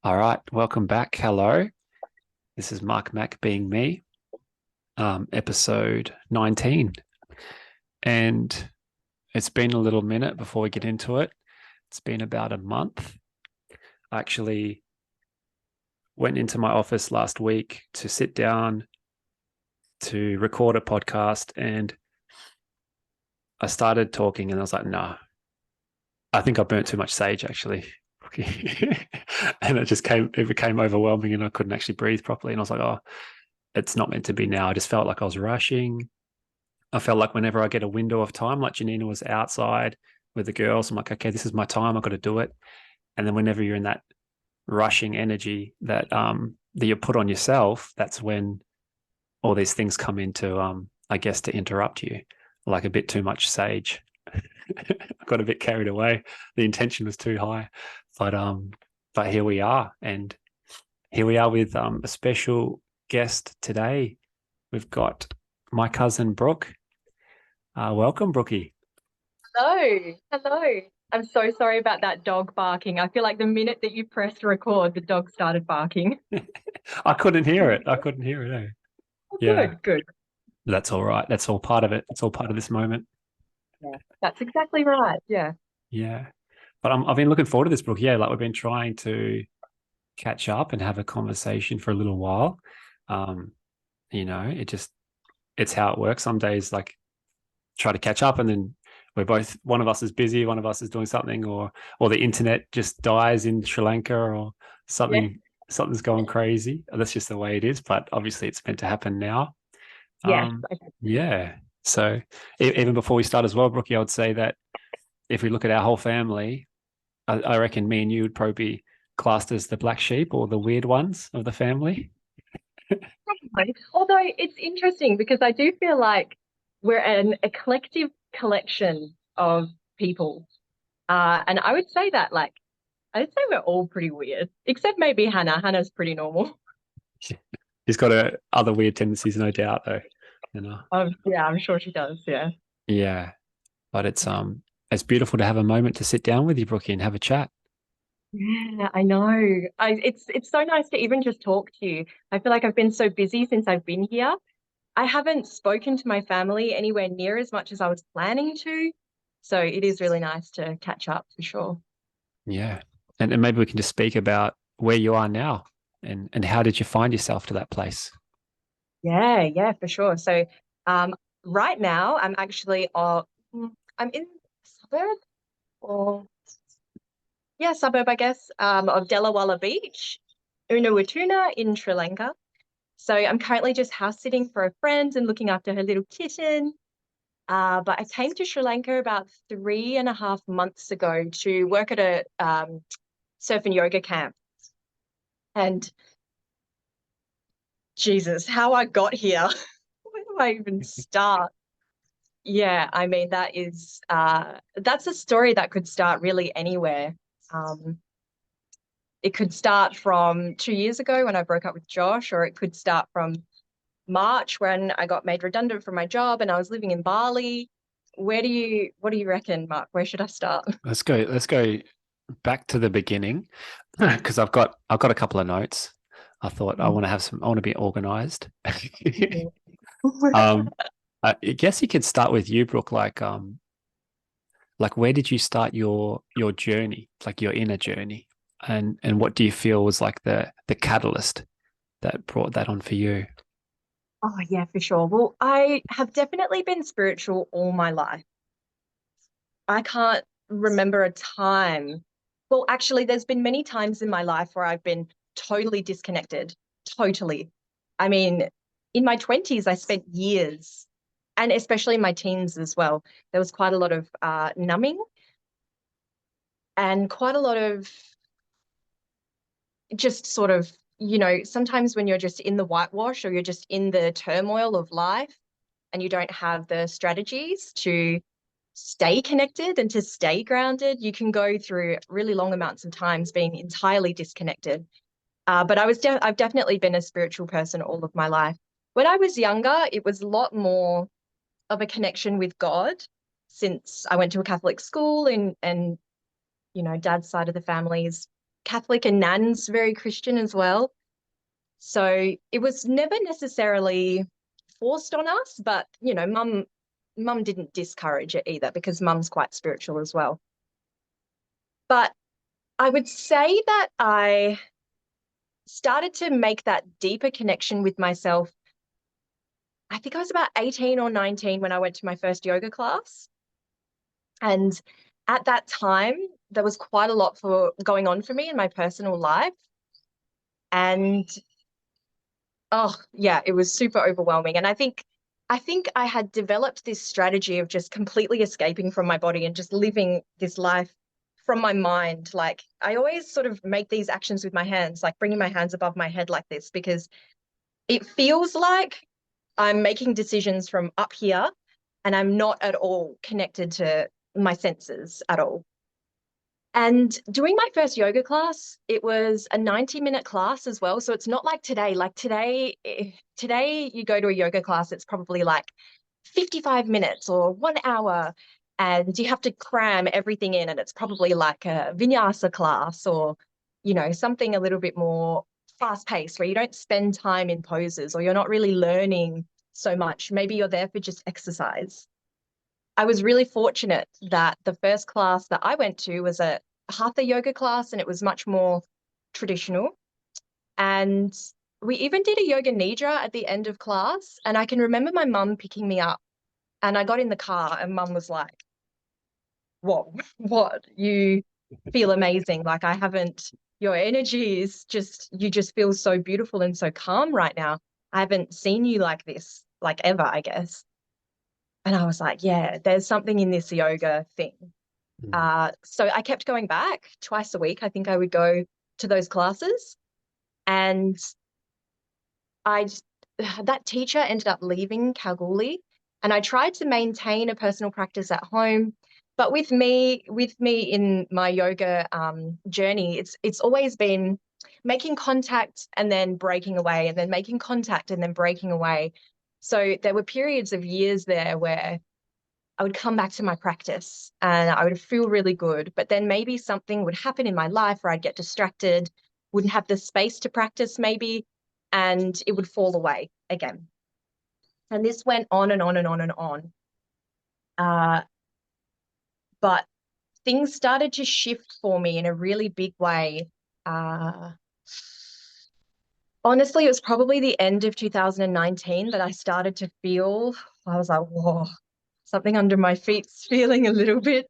All right, welcome back. Hello, this is Mark Mack being me, episode 19. And it's been a little minute before we get into it. It's been about a month. I actually went into my office last week to sit down to record a podcast, and I started talking and I was like, no, I think I burnt too much sage actually. And it became overwhelming and I couldn't actually breathe properly. And I was like, oh, it's not meant to be now. I just felt like I was rushing. I felt like whenever I get a window of time, like Janina was outside with the girls, I'm like, okay, this is my time. I've got to do it. And then whenever you're in that rushing energy that you put on yourself, that's when all these things come into I guess to interrupt you, like a bit too much sage. I got a bit carried away. The intention was too high, but here we are, and here we are with a special guest today. We've got my cousin Brooke. Welcome, Brookie. Hello, hello. I'm so sorry about that dog barking. I feel like the minute that you pressed record, the dog started barking. I couldn't hear it. I couldn't hear it. Eh? Oh, Yeah, good, good. that's all right. That's all part of it. It's all part of this moment. Yeah, that's exactly right. Yeah. Yeah, but I've been looking forward to this, Brooke. Yeah, like we've been trying to catch up and have a conversation for a little while. Um, it's how it works. Some days, like try to catch up, and then one of us is busy, one of us is doing something, or the internet just dies in Sri Lanka, or Yeah. something's going crazy. That's just the way it is. But obviously, it's meant to happen now. Yes. Um, yeah. So even before we start as well, Brookie, I would say that if we look at our whole family, I reckon me and you would probably be classed as the black sheep or the weird ones of the family. Probably. Although it's interesting because I do feel like we're a collective collection of people. And I would say that I'd say we're all pretty weird, except maybe Hannah. Hannah's pretty normal. He's got other weird tendencies, no doubt, though. You know. Yeah, I'm sure she does. Yeah. Yeah, but it's beautiful to have a moment to sit down with you, Brookie, and have a chat. Yeah, I know. It's so nice to even just talk to you. I feel like I've been so busy since I've been here. I haven't spoken to my family anywhere near as much as I was planning to. So it is really nice to catch up for sure. Yeah, and maybe we can just speak about where you are now, and how did you find yourself to that place? Yeah, yeah, for sure. So um right now I'm actually I'm in suburb or yeah, suburb, I guess, of Delawala Beach, Unawatuna in Sri Lanka. So I'm currently just house sitting for a friend and looking after her little kitten. But I came to Sri Lanka about 3.5 months ago to work at a surf and yoga camp. And Jesus, how I got here, where do I even start? Yeah, I mean, that's a story that could start really anywhere. Um, it could start from 2 years ago when I broke up with Josh, or it could start from March when I got made redundant from my job and I was living in Bali. What do you reckon, Mark? Where should I start? Let's go. Let's go back to the beginning because I've got a couple of notes. I thought I want to have some. I want to be organized. um, I guess you could start with you, Brooke. Like where did you start your journey, like your inner journey, and what do you feel was like the catalyst that brought that on for you? Oh, yeah, for sure. Well, I have definitely been spiritual all my life. I can't remember a time. Well, actually, there's been many times in my life where I've been totally disconnected, totally. I mean, in my 20s, I spent years, and especially in my teens as well, there was quite a lot of numbing and quite a lot of just sort of, sometimes when you're just in the whitewash or you're just in the turmoil of life and you don't have the strategies to stay connected and to stay grounded, you can go through really long amounts of times being entirely disconnected. But I've definitely been a spiritual person all of my life. When I was younger, it was a lot more of a connection with God since I went to a Catholic school and Dad's side of the families. Catholic and Nan's very Christian as well. So it was never necessarily forced on us, but mum didn't discourage it either because mum's quite spiritual as well. But I would say that I started to make that deeper connection with myself. I think I was about 18 or 19 when I went to my first yoga class. And at that time, there was quite a lot for going on for me in my personal life. And oh yeah, it was super overwhelming. And I think I had developed this strategy of just completely escaping from my body and just living this life from my mind. Like I always sort of make these actions with my hands, like bringing my hands above my head like this, because it feels like I'm making decisions from up here and I'm not at all connected to my senses at all. And doing my first yoga class, it was a 90-minute class as well. So it's not like today. Like today you go to a yoga class, it's probably like 55 minutes or 1 hour, and you have to cram everything in. And it's probably like a vinyasa class or, something a little bit more fast paced where you don't spend time in poses or you're not really learning so much. Maybe you're there for just exercise. I was really fortunate that the first class that I went to was a hatha yoga class, and it was much more traditional. And we even did a yoga nidra at the end of class. And I can remember my mum picking me up, and I got in the car and mum was like, what, what? You feel amazing. Like I haven't, your energy is just, you just feel so beautiful and so calm right now. I haven't seen you like this, like ever, I guess. And I was like, yeah, there's something in this yoga thing. Mm. So I kept going back twice a week. I think I would go to those classes. And I just, that teacher ended up leaving Kalgoorlie. And I tried to maintain a personal practice at home. But with me in my yoga journey, it's always been making contact and then breaking away, and then making contact and then breaking away. So there were periods of years there where I would come back to my practice and I would feel really good. But then maybe something would happen in my life where I'd get distracted, wouldn't have the space to practice maybe, and it would fall away again. And this went on and on and on and on. Uh, but things started to shift for me in a really big way. Uh, Honestly, it was probably the end of 2019 that I started to feel, I was like, whoa, something under my feet's feeling a little bit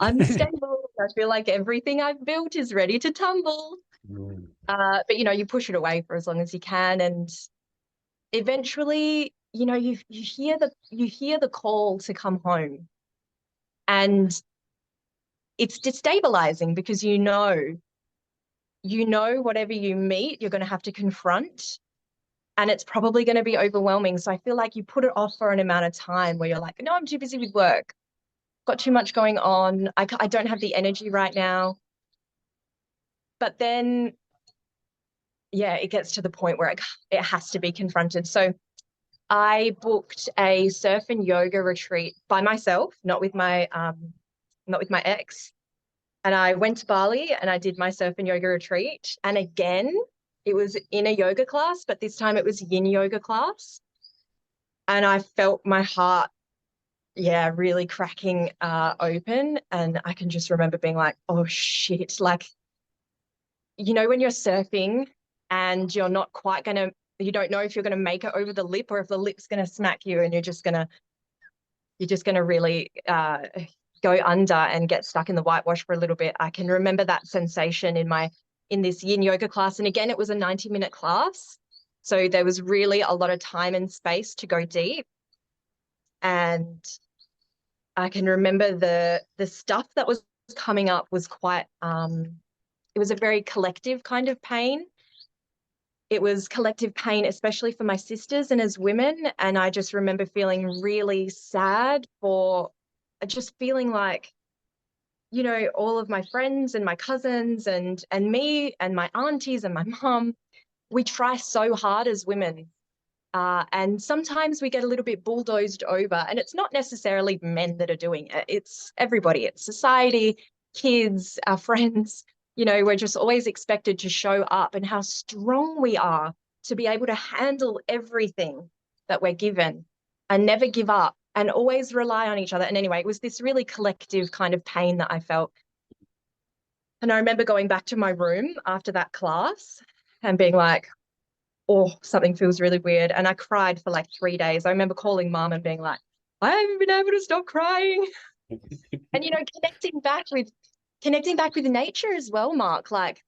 unstable. I feel like everything I've built is ready to tumble. Mm. But you push it away for as long as you can, and eventually, you hear the call to come home, and it's destabilizing because you know whatever you meet, you're going to have to confront, and it's probably going to be overwhelming. So I feel like you put it off for an amount of time where you're like, no, I'm too busy with work, got too much going on. I don't have the energy right now. But then yeah, it gets to the point where it has to be confronted. So I booked a surf and yoga retreat by myself, not with my ex. And I went to Bali and I did my surf and yoga retreat. And again, it was in a yoga class, but this time it was yin yoga class. And I felt my heart, yeah, really cracking open. And I can just remember being like, oh shit, like, when you're surfing and you're not quite going to, you don't know if you're going to make it over the lip or if the lip's going to smack you, and you're just going to really go under and get stuck in the whitewash for a little bit. I can remember that sensation in this yin yoga class. And again, it was a 90-minute class. So there was really a lot of time and space to go deep. And I can remember the stuff that was coming up was quite it was a very collective kind of pain. It was collective pain, especially for my sisters and as women. And I just remember feeling really sad for just feeling like, all of my friends and my cousins and me and my aunties and my mum, we try so hard as women. And sometimes we get a little bit bulldozed over. And it's not necessarily men that are doing it. It's everybody. It's society, kids, our friends. We're just always expected to show up, and how strong we are to be able to handle everything that we're given and never give up and always rely on each other. And anyway, it was this really collective kind of pain that I felt. And I remember going back to my room after that class and being like, oh, something feels really weird. And I cried for like 3 days. I remember calling mom and being like, I haven't been able to stop crying. And, connecting back with nature as well, Mark. Like,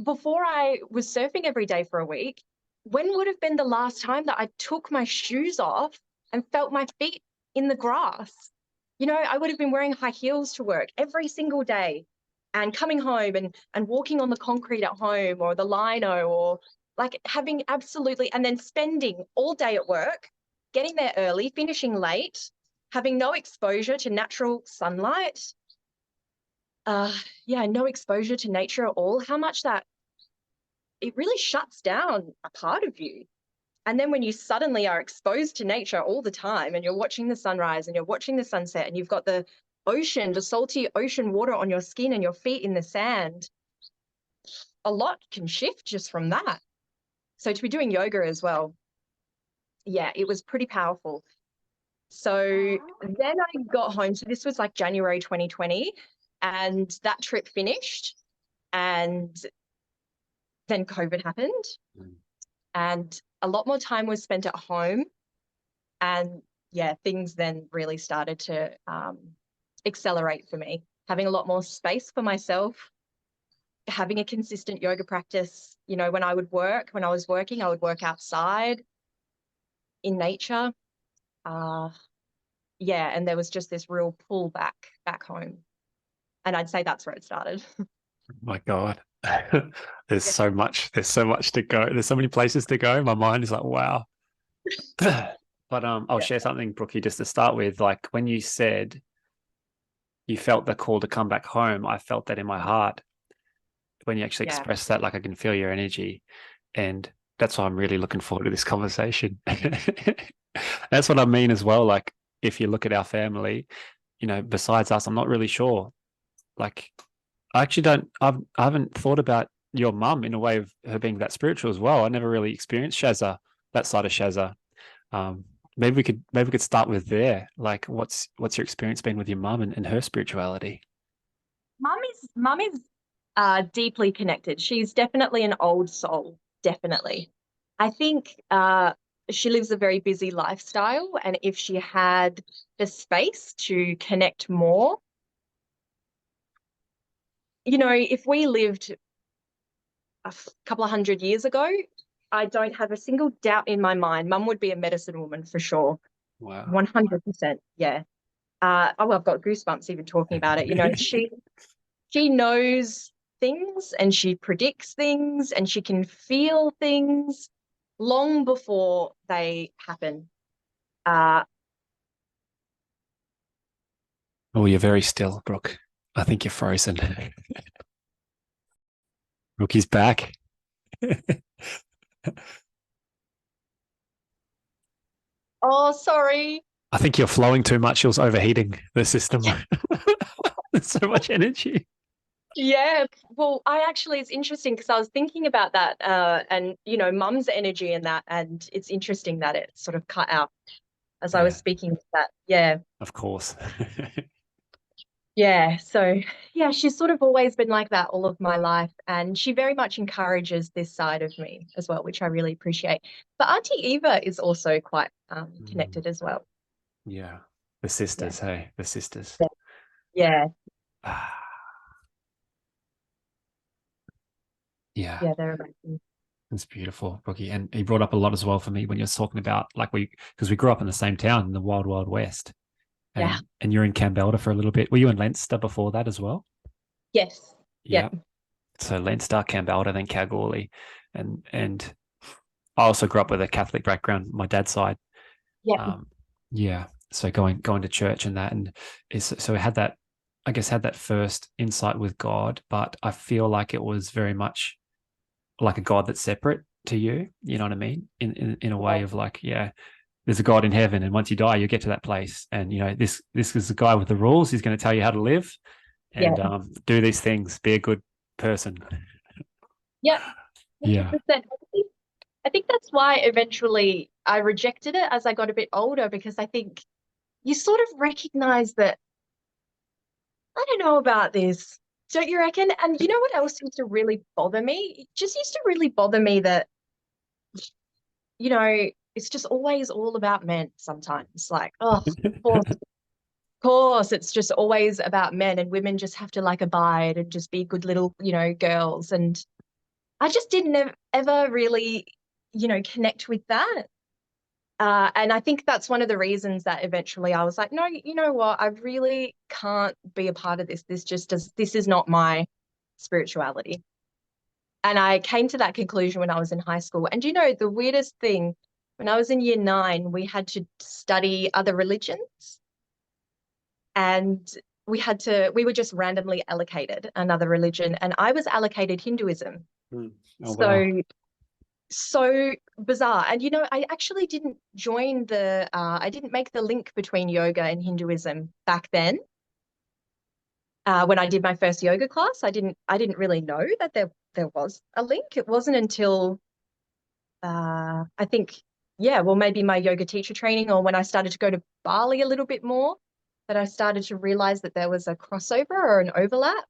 before I was surfing every day for a week, when would have been the last time that I took my shoes off and felt my feet in the grass? I would have been wearing high heels to work every single day and coming home and walking on the concrete at home or the lino, or like having absolutely, and then spending all day at work, getting there early, finishing late, having no exposure to natural sunlight. No exposure to nature at all, how much that it really shuts down a part of you. And then when you suddenly are exposed to nature all the time and you're watching the sunrise and you're watching the sunset and you've got the ocean, the salty ocean water on your skin and your feet in the sand, a lot can shift just from that. So to be doing yoga as well, yeah, it was pretty powerful. So then I got home. So this was like January 2020, and that trip finished. And then COVID happened. And a lot more time was spent at home. And yeah, things then really started to accelerate for me, having a lot more space for myself, having a consistent yoga practice. When I was working, I would work outside in nature. And there was just this real pull back home. And I'd say that's where it started. Oh my God. There's so much to go. There's so many places to go. My mind is like, wow. But I'll share something, Brookie, just to start with. Like, when you said you felt the call to come back home, I felt that in my heart. When you actually expressed that, like, I can feel your energy. And that's why I'm really looking forward to this conversation. That's what I mean as well. Like, if you look at our family, besides us, I'm not really sure. Like, I actually I haven't thought about your mum in a way of her being that spiritual as well. I never really experienced Shazza, that side of Shazza. Maybe we could start with there. Like, what's your experience been with your mum and her spirituality? Mum is deeply connected. She's definitely an old soul, definitely. I think she lives a very busy lifestyle, and if she had the space to connect more, if we lived a couple of 100 years ago, I don't have a single doubt in my mind Mum would be a medicine woman for sure. Wow. 100%. Yeah. I've got goosebumps even talking about it. She knows things, and she predicts things, and she can feel things long before they happen. Oh, you're very still, Brooke. I think you're frozen. Brookie's back. Oh, sorry. I think you're flowing too much. It was overheating the system. There's so much energy. Yeah, well, it's interesting because I was thinking about that, and Mum's energy in that, and it's interesting that it sort of cut out as I was speaking to that. Yeah. Of course. Yeah. So yeah, she's sort of always been like that all of my life, and she very much encourages this side of me as well, which I really appreciate. But Auntie Eva is also quite connected as well. Yeah. The sisters, hey, the sisters. Yeah. Yeah. Yeah, they're amazing. It's beautiful, Brookie. And he brought up a lot as well for me when you're talking about, like, because we grew up in the same town in the wild, wild west. And you're in Campbelda for a little bit. Were you in Leinster before that as well? Yes. Yeah. So Leinster, Campbelda, then Kalgoorlie. And I also grew up with a Catholic background, my dad's side. Yeah. So going to church and that. And so I had that first insight with God, but I feel like it was very much like a God that's separate to you. You know what I mean? In a way of like, yeah, there's a God in heaven, and once you die, you get to that place. And this is the guy with the rules. He's going to tell you how to live, and do these things, be a good person. Yeah, Yeah. 100%. I think that's why eventually I rejected it as I got a bit older, because I think you sort of recognize that I don't know about this. Don't you reckon? And you know what else used to really bother me? It just used to really bother me that, it's just always all about men sometimes. Like, oh, of course, it's just always about men, and women just have to like abide and just be good little, girls. And I just didn't ever really, connect with that. And I think that's one of the reasons that eventually I was like, no, you know what? I really can't be a part of this. This is not my spirituality. And I came to that conclusion when I was in high school. And the weirdest thing, when I was in year 9, we had to study other religions, and we were just randomly allocated another religion. And I was allocated Hinduism. Oh, wow. So so bizarre. And I actually didn't I didn't make the link between yoga and Hinduism back then. When I did my first yoga class, I didn't really know that there was a link. It wasn't until I think, yeah, well, maybe my yoga teacher training, or when I started to go to Bali a little bit more, that I started to realize that there was a crossover or an overlap.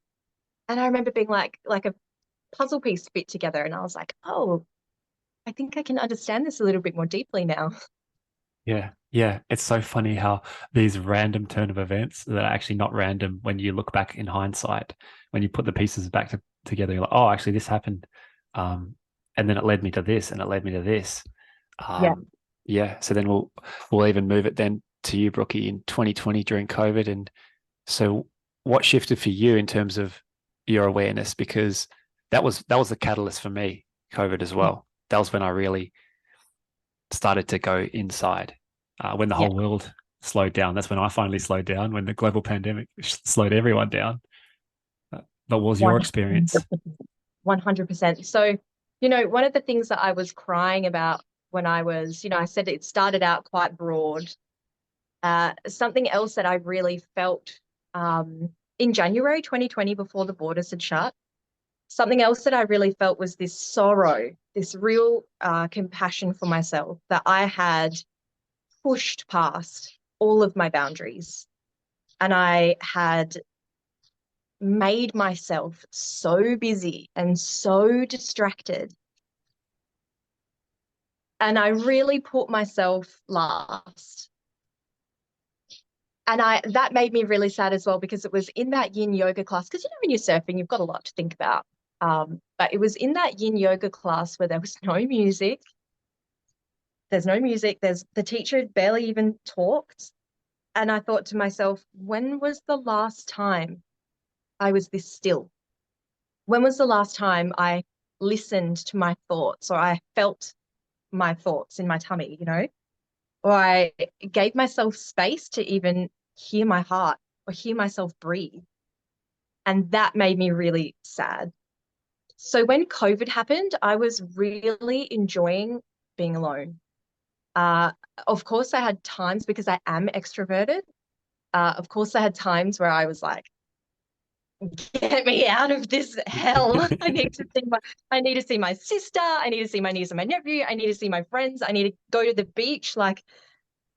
And I remember being like a puzzle piece fit together, and I was like, oh, I think I can understand this a little bit more deeply now. Yeah. Yeah. It's so funny how these random turn of events that are actually not random when you look back in hindsight, when you put the pieces together, you're like, oh, actually, this happened. And then it led me to this and it led me to this. Yeah. Yeah. So then we'll even move it then to you, Brookie, in 2020 during COVID. And so what shifted for you in terms of your awareness? Because that was the catalyst for me, COVID as well. That was when I really started to go inside. When the Yeah. whole world slowed down, that's when I finally slowed down. When the global pandemic slowed everyone down. What was your experience? 100%. So, one of the things that I was crying about when I said it started out quite broad. Something else that I really felt in January 2020, before the borders had shut, something else that I really felt was this sorrow, this real compassion for myself, that I had pushed past all of my boundaries, and I had made myself so busy and so distracted. And I really put myself last. And that made me really sad as well, because it was in that yin yoga class, because when you're surfing, you've got a lot to think about. But it was in that yin yoga class where there was no music. There's no music. There's the teacher barely even talked. And I thought to myself, when was the last time I was this still? When was the last time I listened to my thoughts, or I felt my thoughts in my tummy, or I gave myself space to even hear my heart or hear myself breathe? And that made me really sad. So when COVID happened, I was really enjoying being alone. Uh, of course, I had times, because I am extroverted. Of course, I had times where I was like, get me out of this hell. I need to see my sister. I need to see my niece and my nephew. I need to see my friends. I need to go to the beach. Like,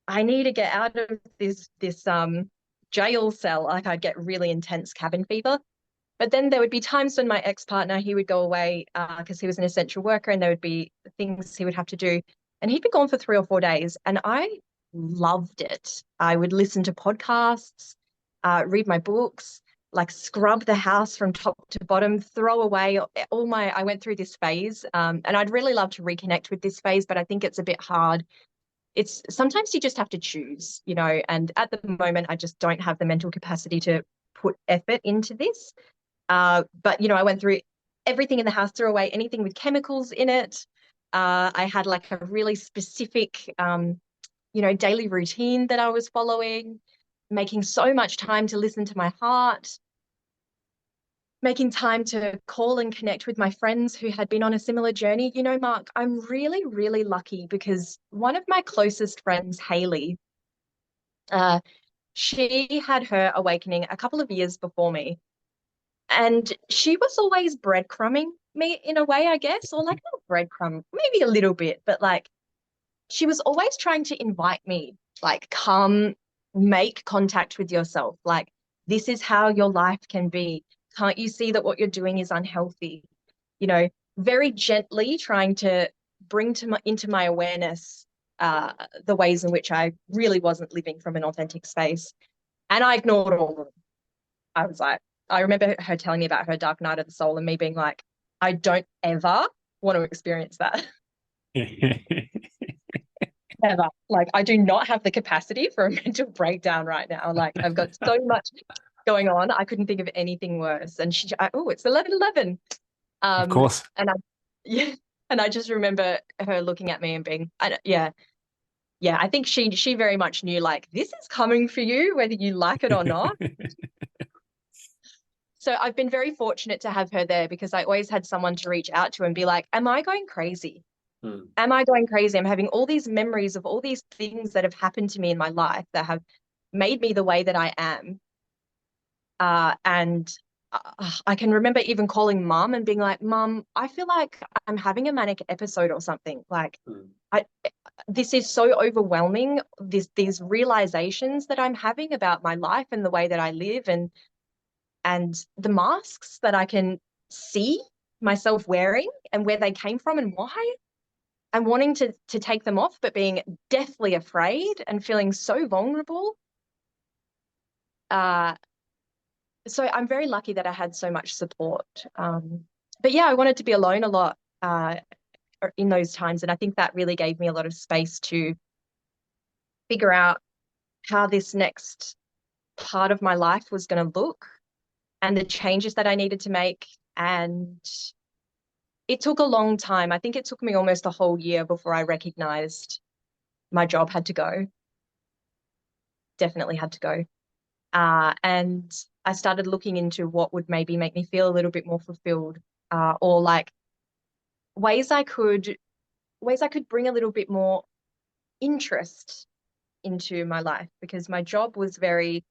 I need to get out of this jail cell. Like, I'd get really intense cabin fever. But then there would be times when my ex-partner, he would go away because he was an essential worker, and there would be things he would have to do. And he'd be gone for 3 or 4 days. And I loved it. I would listen to podcasts, read my books, like scrub the house from top to bottom, throw away I went through this phase. And I'd really love to reconnect with this phase, but I think it's a bit hard. It's sometimes you just have to choose, and at the moment, I just don't have the mental capacity to put effort into this. But I went through everything in the house, threw away anything with chemicals in it. I had like a really specific, daily routine that I was following, making so much time to listen to my heart, making time to call and connect with my friends who had been on a similar journey. Mark, I'm really, really lucky, because one of my closest friends, Haley, she had her awakening a couple of years before me. And she was always breadcrumbing me in a way, I guess, or like not breadcrumb, maybe a little bit, but like she was always trying to invite me, like, come make contact with yourself. Like, this is how your life can be. Can't you see that what you're doing is unhealthy? You know, very gently trying to bring into my awareness the ways in which I really wasn't living from an authentic space. And I ignored all of them. I was like, I remember her telling me about her dark night of the soul and me being like, I don't ever want to experience that. Ever. Like, I do not have the capacity for a mental breakdown right now. Like, I've got so much going on. I couldn't think of anything worse. And oh, it's 11:11. Of course. And yeah, and I just remember her looking at me and being, yeah, I think she very much knew, like, this is coming for you, whether you like it or not. So I've been very fortunate to have her there because I always had someone to reach out to and be like, am I going crazy? Am I going crazy? I'm having all these memories of all these things that have happened to me in my life that have made me the way that I am. And I can remember even calling mum and being like, Mum, I feel like I'm having a manic episode or something. Like, this is so overwhelming, these realizations that I'm having about my life and the way that I live, and the masks that I can see myself wearing and where they came from and why. I'm wanting to take them off, but being deathly afraid and feeling so vulnerable. So I'm very lucky that I had so much support. But yeah, I wanted to be alone a lot in those times. And I think that really gave me a lot of space to figure out how this next part of my life was going to look and the changes that I needed to make. And it took a long time. I think it took me almost a whole year before I recognized my job had to go. Definitely had to go. And I started looking into what would maybe make me feel a little bit more fulfilled, or like ways I could bring a little bit more interest into my life, because my job was very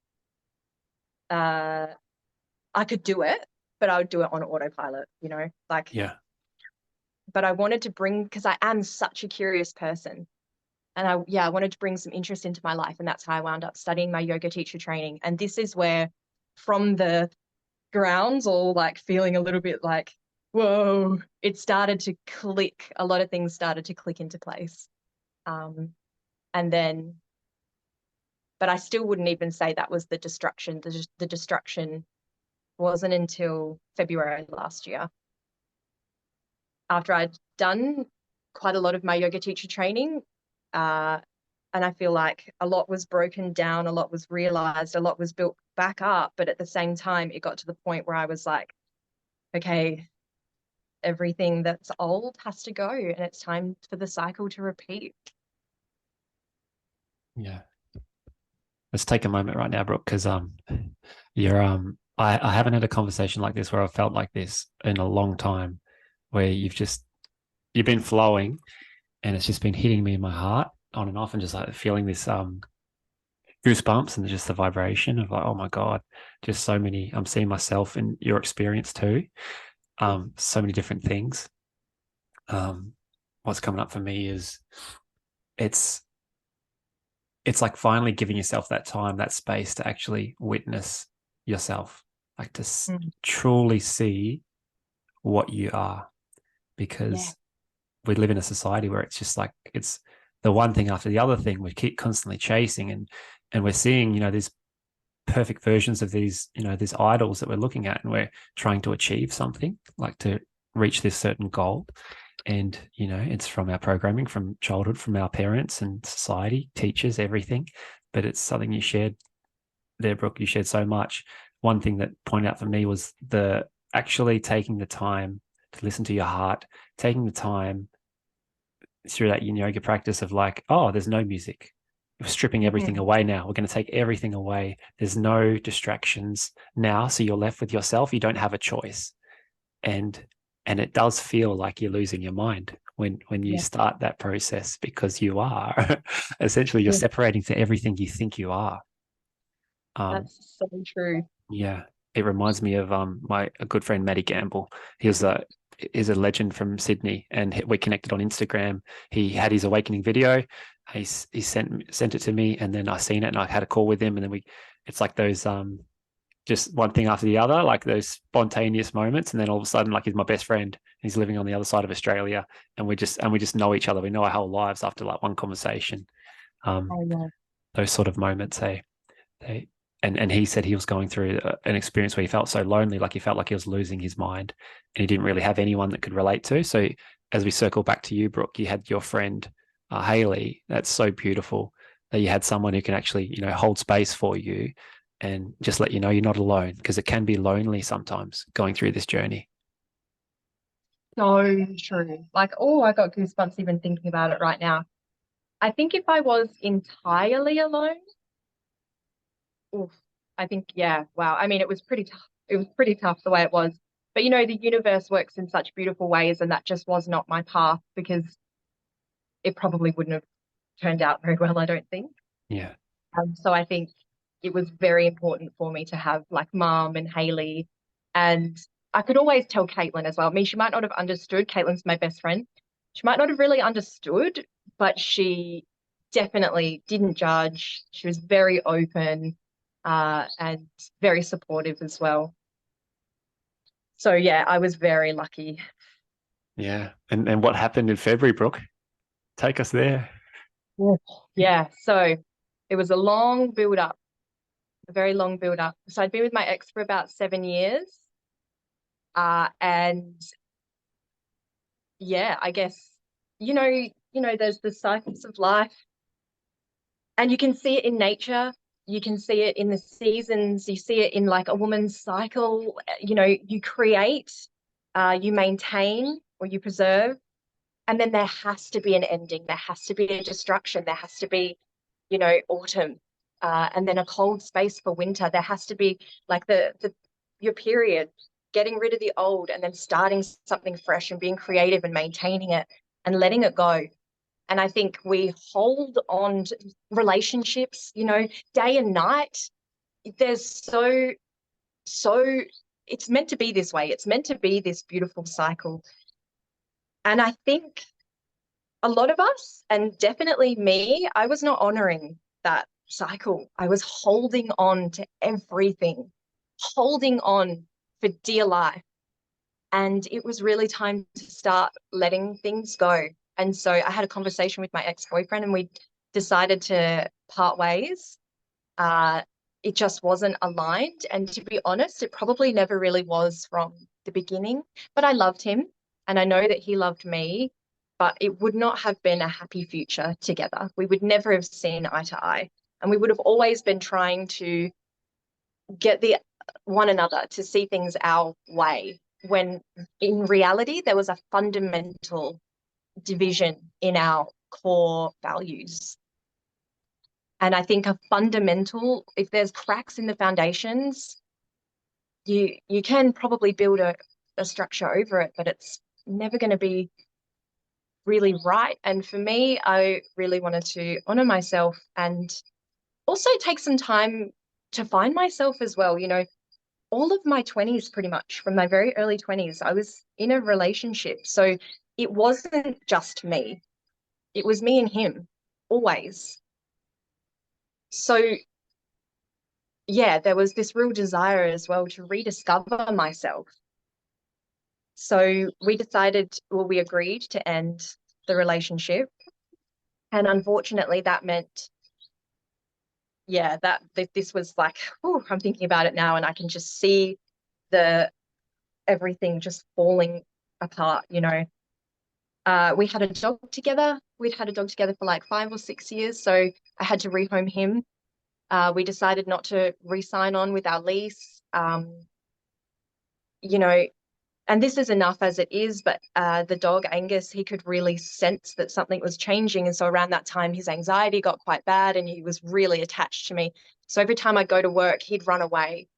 I could do it, but I would do it on autopilot, like, yeah. But I wanted to bring, because I am such a curious person. And I wanted to bring some interest into my life. And that's how I wound up studying my yoga teacher training. And this is where, from the grounds, all like feeling a little bit like, whoa, it started to click. A lot of things started to click into place. And then, but I still wouldn't even say that was the destruction. The destruction wasn't until February last year, after I'd done quite a lot of my yoga teacher training. And I feel like a lot was broken down, a lot was realized, a lot was built back up. But at the same time, it got to the point where I was like, okay, everything that's old has to go, and it's time for the cycle to repeat. Yeah. Let's take a moment right now, Brooke, because you're I haven't had a conversation like this where I've felt like this in a long time, where you've been flowing and it's just been hitting me in my heart on and off, and just like feeling this goosebumps and just the vibration of like, oh my God, just so many. I'm seeing myself in your experience too. So many different things. What's coming up for me is it's like finally giving yourself that time, that space to actually witness yourself, like to truly see what you are, because we live in a society where it's just like, it's the one thing after the other thing we keep constantly chasing, and we're seeing, these perfect versions of these, these idols that we're looking at, and we're trying to achieve something, like to reach this certain goal. And, it's from our programming, from childhood, from our parents and society, teachers, everything. But it's something you shared there, Brooke. You shared so much. One thing that pointed out for me was the actually taking the time to listen to your heart, taking the time through that yin yoga practice of like, oh, there's no music. We're stripping everything away now. We're going to take everything away. There's no distractions now. So you're left with yourself. You don't have a choice. And it does feel like you're losing your mind when you start that process, because you are essentially, you're separating to everything you think you are. That's so true. Yeah. it reminds me of my a good friend Matty Gamble. He was a is a legend from Sydney, and we connected on Instagram. He had his awakening video. He sent it to me, and then I seen it, and I had a call with him, and then we. It's like those just one thing after the other, like those spontaneous moments, and then all of a sudden, like he's my best friend. He's living on the other side of Australia, and we just know each other. We know our whole lives after like one conversation. I Um, know. those sort of moments, they and he said he was going through an experience where he felt so lonely, like he felt like he was losing his mind, and he didn't really have anyone that could relate to. So as we circle back to you, Brooke, you had your friend Haley. That's so beautiful that you had someone who can actually, hold space for you and just let you know you're not alone, because it can be lonely sometimes going through this journey. So true. Like, oh, I got goosebumps even thinking about it right now. I think if I was entirely alone, oof, I think, yeah, wow. I mean, it was pretty tough. It was pretty tough the way it was. But the universe works in such beautiful ways, and that just was not my path because it probably wouldn't have turned out very well, I don't think. Yeah. So I think it was very important for me to have like Mom and Haley. And I could always tell Caitlin as well. I mean, she might not have understood. Caitlin's my best friend. She might not have really understood, but she definitely didn't judge. She was very open, and very supportive as well. So yeah, I was very lucky. Yeah. And what happened in February, Brooke? Take us there. Yeah. Yeah. So it was a long build up, a very long build up. So I'd been with my ex for about 7 years. And yeah, I guess, there's the cycles of life, and you can see it in nature. You can see it in the seasons. You see it in like a woman's cycle. You create, you maintain, or you preserve, and then there has to be an ending. There has to be a destruction. There has to be, autumn, and then a cold space for winter. There has to be like the your period, getting rid of the old and then starting something fresh and being creative and maintaining it and letting it go. And I think we hold on to relationships, day and night. There's so it's meant to be this way. It's meant to be this beautiful cycle. And I think a lot of us, and definitely me, I was not honoring that cycle. I was holding on to everything, holding on for dear life. And it was really time to start letting things go. And so I had a conversation with my ex-boyfriend, and we decided to part ways. Uh, it just wasn't aligned. And to be honest, it probably never really was from the beginning. But I loved him, and I know that he loved me, but it would not have been a happy future together. We would never have seen eye to eye. And we would have always been trying to get the one another to see things our way, when in reality there was a fundamental division in our core values. And I think a fundamental, if there's cracks in the foundations, you can probably build a structure over it, but it's never going to be really right. And for me, I really wanted to honor myself and also take some time to find myself as well. All of my 20s, pretty much from my very early 20s, I was in a relationship. So it wasn't just me, it was me and him always. So yeah, there was this real desire as well to rediscover myself. So we agreed to end the relationship. And unfortunately, that meant, yeah, that this was like, oh, I'm thinking about it now, and I can just see the everything just falling apart. We had a dog together. We'd had a dog together for like 5 or 6 years. So I had to rehome him. We decided not to re-sign on with our lease. You know, and this is enough as it is, but the dog, Angus, he could really sense that something was changing. And so around that time, his anxiety got quite bad and he was really attached to me. So every time I go to work, he'd run away.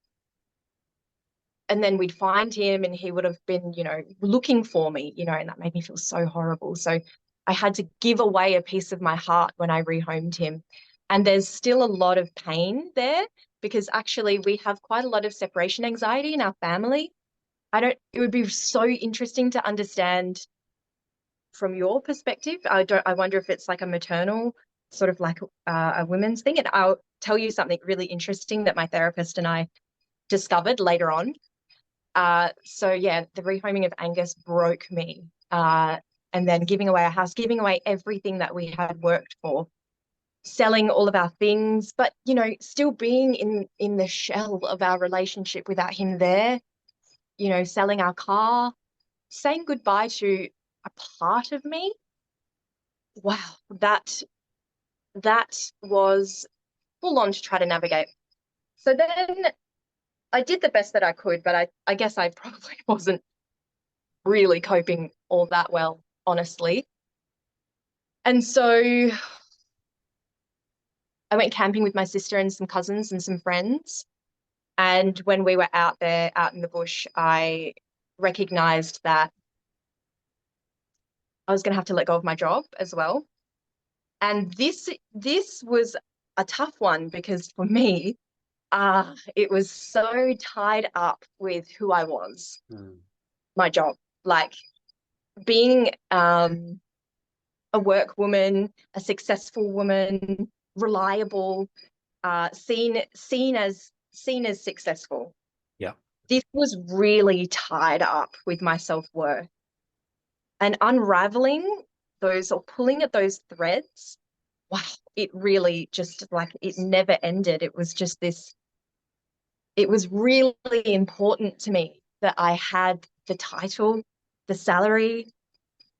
And then we'd find him and he would have been, looking for me, and that made me feel so horrible. So I had to give away a piece of my heart when I rehomed him. And there's still a lot of pain there. because actually we have quite a lot of separation anxiety in our family. It would be so interesting to understand from your perspective. I wonder if it's like a maternal sort of like a women's thing. And I'll tell you something really interesting that my therapist and I discovered later on. So yeah, the rehoming of Angus broke me. And then giving away our house, giving away everything that we had worked for, selling all of our things, but still being in the shell of our relationship without him there, selling our car, saying goodbye to a part of me. Wow, that was full on to try to navigate. So then I did the best that I could, but I guess I probably wasn't really coping all that well, honestly. And so I went camping with my sister and some cousins and some friends. And when we were out there, out in the bush, I recognized that I was going to have to let go of my job as well. And this was a tough one because for me, it was so tied up with who I was, my job, like being a work woman, a successful woman, reliable, seen as successful. Yeah. This was really tied up with my self-worth, and unraveling those or pulling at those threads. Wow, it really just like it never ended. It was just this, it was really important to me that I had the title, the salary,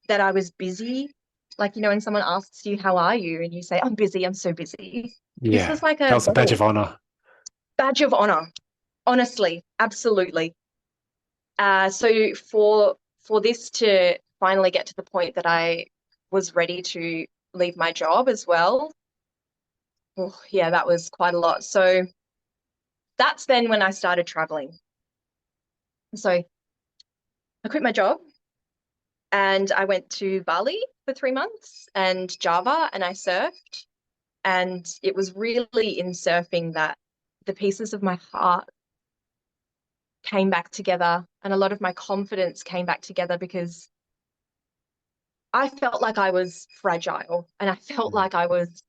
that I was busy. Like, when someone asks you, how are you? And you say, I'm busy, I'm so busy. This Yeah. was like That a was a badge of honor. badge of honor. Honestly, absolutely. So for this to finally get to the point that I was ready to leave my job as well, oh, yeah, that was quite a lot. So that's then when I started traveling. So I quit my job and I went to Bali for 3 months and Java, and I surfed. And it was really in surfing that the pieces of my heart came back together and a lot of my confidence came back together, because I felt like I was fragile and I felt like I was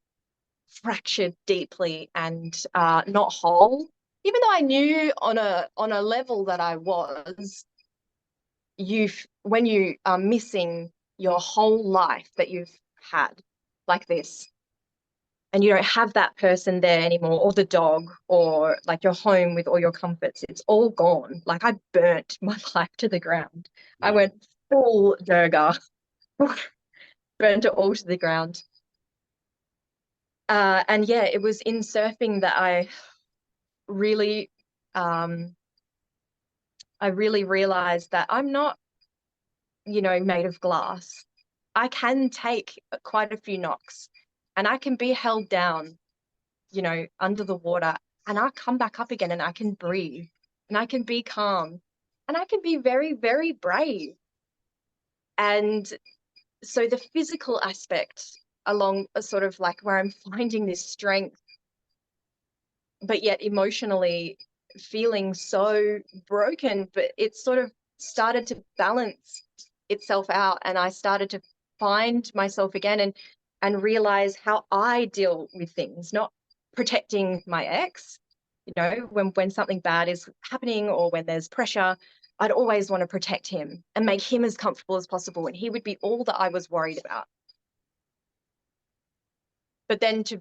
fractured deeply and not whole. Even though I knew on a level that I was, when you are missing your whole life that you've had like this, and you don't have that person there anymore, or the dog, or like your home with all your comforts, it's all gone. Like I burnt my life to the ground. I went full Durga, burnt it all to the ground. And yeah, it was in surfing that really, um, I really realized that I'm not, made of glass. I can take quite a few knocks and I can be held down, under the water, and I come back up again and I can breathe and I can be calm and I can be very, very brave. And so the physical aspect along a sort of like where I'm finding this strength, but yet emotionally feeling so broken, but it sort of started to balance itself out. And I started to find myself again and realize how I deal with things, not protecting my ex. When something bad is happening or when there's pressure, I'd always want to protect him and make him as comfortable as possible. And he would be all that I was worried about. But then to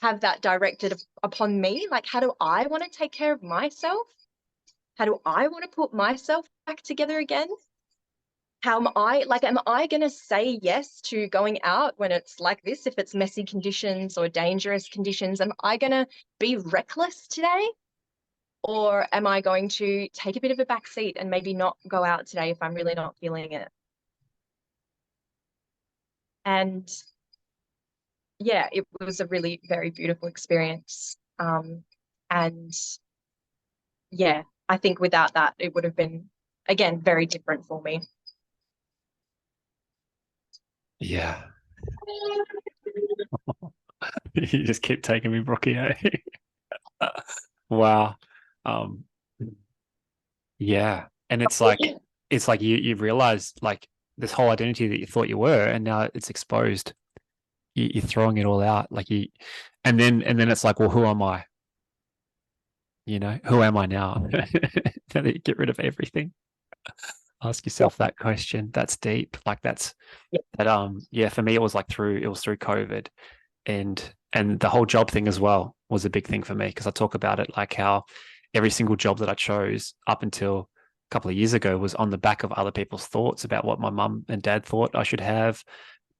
have that directed upon me, like, how do I want to take care of myself? How do I want to put myself back together again? Am I going to say yes to going out when it's like this, if it's messy conditions or dangerous conditions? Am I going to be reckless today? Or am I going to take a bit of a back seat and maybe not go out today if I'm really not feeling it? And yeah, it was a really very beautiful experience. And yeah, I think without that, it would have been, again, very different for me. Yeah. You just keep taking me, Brookie. Eh? Wow. Um, yeah. And it's like you realize like this whole identity that you thought you were, and now it's exposed. You're throwing it all out. Like you, and then it's like, well, who am I? Who am I now? Now that you get rid of everything, ask Yeah, yourself that question. That's deep. Like that's yeah, that. Yeah. For me, it was through COVID, and the whole job thing as well was a big thing for me because I talk about it like how every single job that I chose up until a couple of years ago was on the back of other people's thoughts about what my mum and dad thought I should have,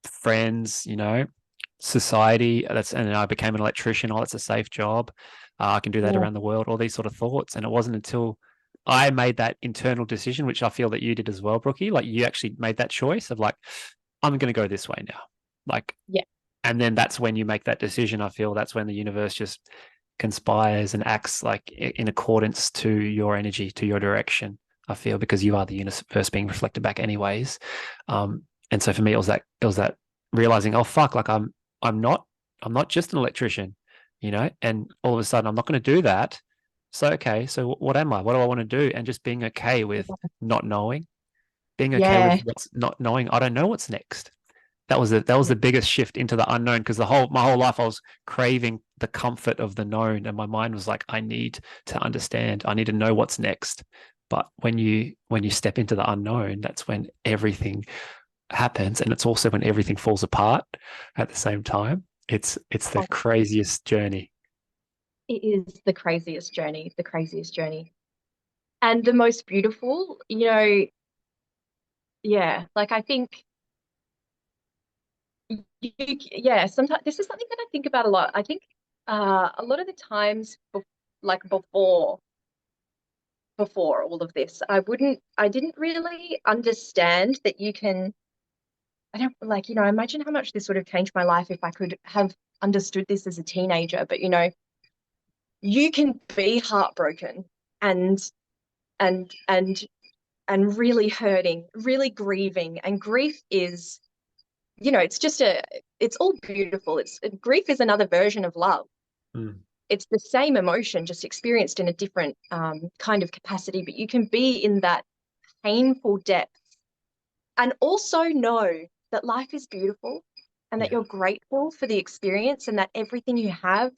friends, society. And then I became an electrician. Oh, that's a safe job. I can do that yeah, around the world. All these sort of thoughts, and it wasn't until I made that internal decision, which I feel that you did as well, Brookie. Like you actually made that choice of like, I'm going to go this way now. Like, yeah. and then that's when you make that decision. I feel that's when the universe just conspires and acts like in accordance to your energy, to your direction. I feel because you are the universe being reflected back, anyways. And so for me, it was that realizing, oh fuck, like I'm not just an electrician, and all of a sudden I'm not going to do that. So okay, so what am I? What do I want to do? And just being okay with not knowing, being okay with Yeah. what's not knowing. I don't know what's next. That was the biggest shift into the unknown because my whole life I was craving the comfort of the known, and my mind was like, I need to understand. I need to know what's next. But when you step into the unknown, that's when everything happens, and it's also when everything falls apart at the same time. It's the Oh, craziest journey. it is the craziest journey. And the most beautiful, yeah, like I think yeah, sometimes this is something that I think about a lot. I think a lot of the times like before all of this, I didn't really understand that you can I don't like, imagine how much this would have changed my life if I could have understood this as a teenager. But you can be heartbroken and and and and really hurting, really grieving. And grief is, it's all beautiful. Grief is another version of love. Mm, It's the same emotion, just experienced in a different kind of capacity. But you can be in that painful depth and also know that life is beautiful and that yeah. you're grateful for the experience and that everything you have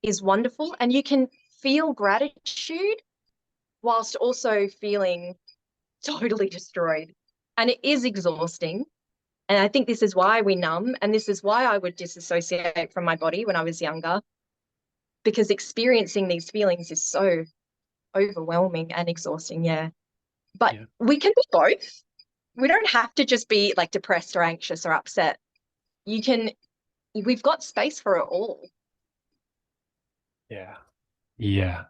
is wonderful. And you can feel gratitude whilst also feeling totally destroyed. And it is exhausting. And I think this is why we numb. And this is why I would disassociate from my body when I was younger, because experiencing these feelings is so overwhelming and exhausting. Yeah. But Yeah. we can be both. We don't have to just be like depressed or anxious or upset. You can, we've got space for it all. Yeah. Yeah.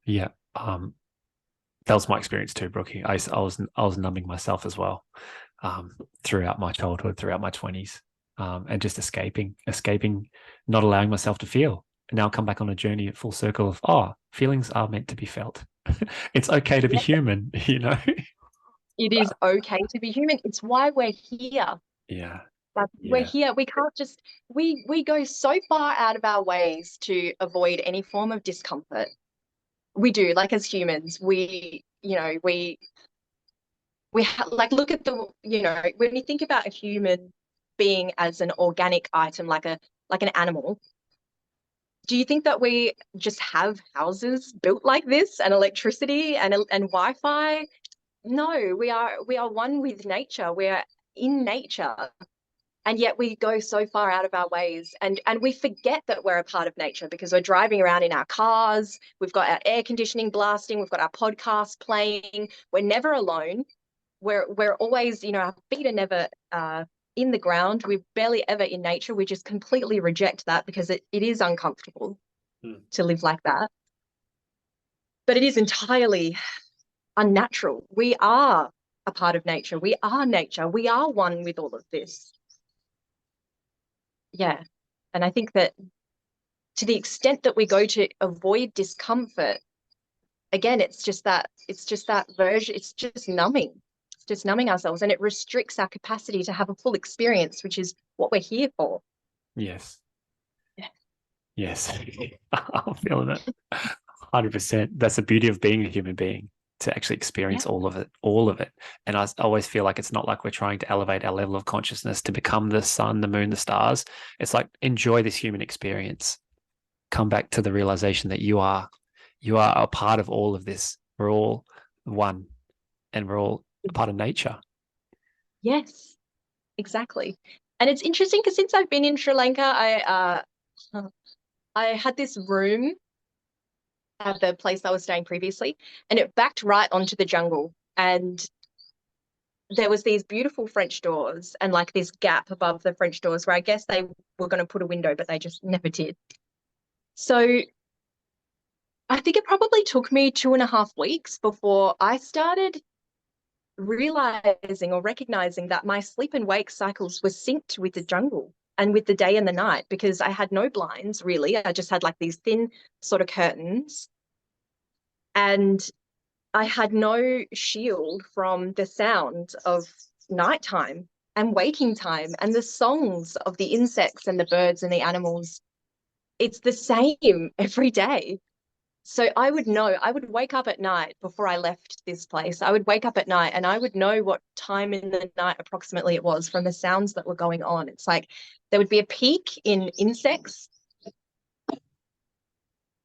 Yeah. That was my experience too, Brookie. I was numbing myself as well, throughout my childhood, throughout my 20s, and just escaping, not allowing myself to feel. And now I come back on a journey at full circle of, feelings are meant to be felt. It's okay to be human, you know? It is okay to be human. It's why we're here. Yeah. Like we're Yeah. here. We can't just we go so far out of our ways to avoid any form of discomfort. We do, like as humans, like look at when you think about a human being as an organic item, like an animal, do you think that we just have houses built like this and electricity and Wi-Fi? No, we are one with nature. We're in nature. And yet we go so far out of our ways and we forget that we're a part of nature because we're driving around in our cars, we've got our air conditioning blasting, we've got our podcast playing, we're never alone. We're always, our feet are never in the ground, we're barely ever in nature. We just completely reject that because it is uncomfortable Mm. to live like that, but it is entirely unnatural. We are a part of nature, we are nature, we are one with all of this. Yeah. And I think that to the extent that we go to avoid discomfort, again, it's just that version, it's just numbing. It's just numbing ourselves and it restricts our capacity to have a full experience, which is what we're here for. Yes. Yeah. Yes. I'm feeling it. 100%. That's the beauty of being a human being, to actually Yeah. experience all of it, all of it. And I always feel like it's not like we're trying to elevate our level of consciousness to become the sun, the moon, the stars. It's like, enjoy this human experience. Come back to the realization that you are a part of all of this. We're all one, and we're all a part of nature. Yes, exactly. And it's interesting because since I've been in Sri Lanka, I had this room at the place I was staying previously, and it backed right onto the jungle. And there was these beautiful French doors and like this gap above the French doors where I guess they were going to put a window, but they just never did. So I think it probably took me 2.5 weeks before I started realizing or recognizing that my sleep and wake cycles were synced with the jungle and with the day and the night because I had no blinds really. I just had like these thin sort of curtains, and I had no shield from the sound of nighttime and waking time and the songs of the insects and the birds and the animals. It's the same every day. So I would know, I would wake up at night before I left this place. I would wake up at night and I would know what time in the night approximately it was from the sounds that were going on. It's like there would be a peak in insects.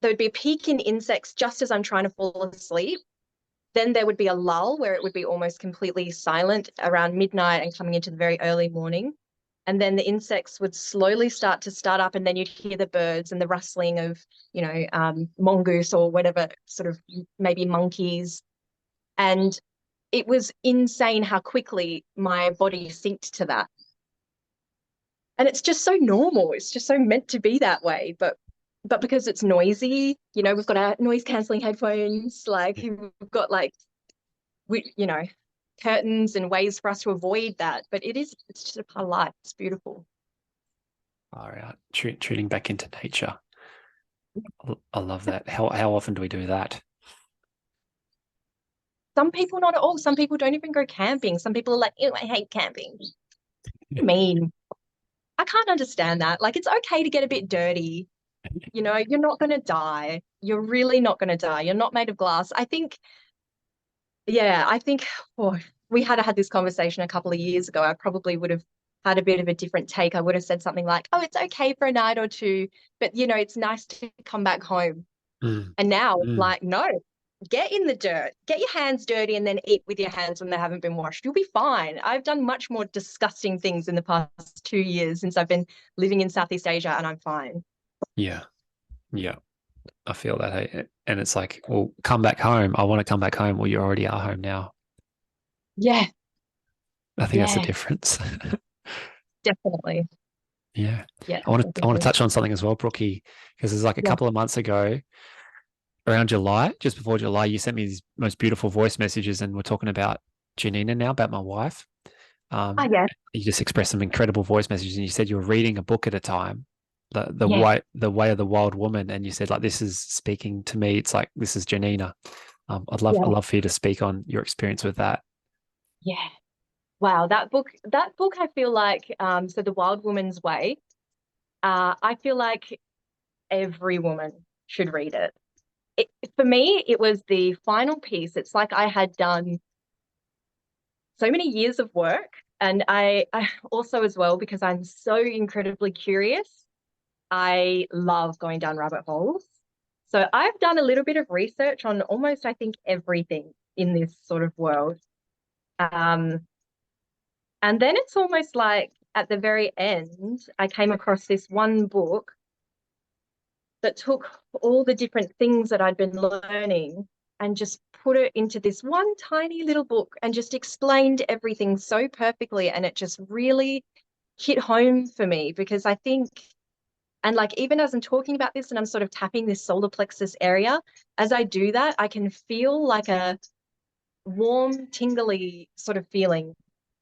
There would be a peak in insects just as I'm trying to fall asleep. Then there would be a lull where it would be almost completely silent around midnight and coming into the very early morning. And then the insects would slowly start up, and then you'd hear the birds and the rustling of, mongoose or whatever, sort of maybe monkeys. And it was insane how quickly my body synced to that. And it's just so normal. It's just so meant to be that way. But because it's noisy, we've got our noise canceling headphones, like Yeah. we've got like we, curtains and ways for us to avoid that. But it's just a part of life. It's beautiful. All right. Tuning back into nature. I love that. How often do we do that? Some people not at all. Some people don't even go camping. Some people are like, ew, I hate camping. I mean, I can't understand that. Like, it's okay to get a bit dirty. You're not going to die. You're really not going to die. You're not made of glass. I think oh, we had this conversation a couple of years ago. I probably would have had a bit of a different take. I would have said something like, oh, it's okay for a night or two, but it's nice to come back home. Mm, And now it's mm. like, no, get in the dirt, get your hands dirty, and then eat with your hands when they haven't been washed. You'll be fine. I've done much more disgusting things in the past 2 years since I've been living in Southeast Asia, and I'm fine. Yeah. Yeah. I feel that. Hey? And it's like, well, come back home. I want to come back home. Well, you already are home now. Yeah, I think that's the yeah, difference. definitely. Yeah. Yeah, I want to definitely. touch on something as well, Brookie, because there's like a Yeah. couple of months ago, around July, just before July, you sent me these most beautiful voice messages, and we're talking about Janina now, about my wife. Ah, Um, yeah, you just expressed some incredible voice messages, and you said you were reading a book at a time, yeah, the way of the wild woman, and you said like, this is speaking to me. It's like, this is Janina. I'd yeah, love for you to speak on your experience with that. yeah. Wow, that book, I feel like, so The Wild Woman's Way, I feel like every woman should read it. For me, it was the final piece. It's like I had done so many years of work. And I also, as well, because I'm so incredibly curious, I love going down rabbit holes. So I've done a little bit of research on almost, I think, everything in this sort of world. Um, and then it's almost like at the very end, I came across this one book that took all the different things that I'd been learning and just put it into this one tiny little book and just explained everything so perfectly. And it just really hit home for me because I think, and like even as I'm talking about this and I'm sort of tapping this solar plexus area, as I do that, I can feel like a warm, tingly sort of feeling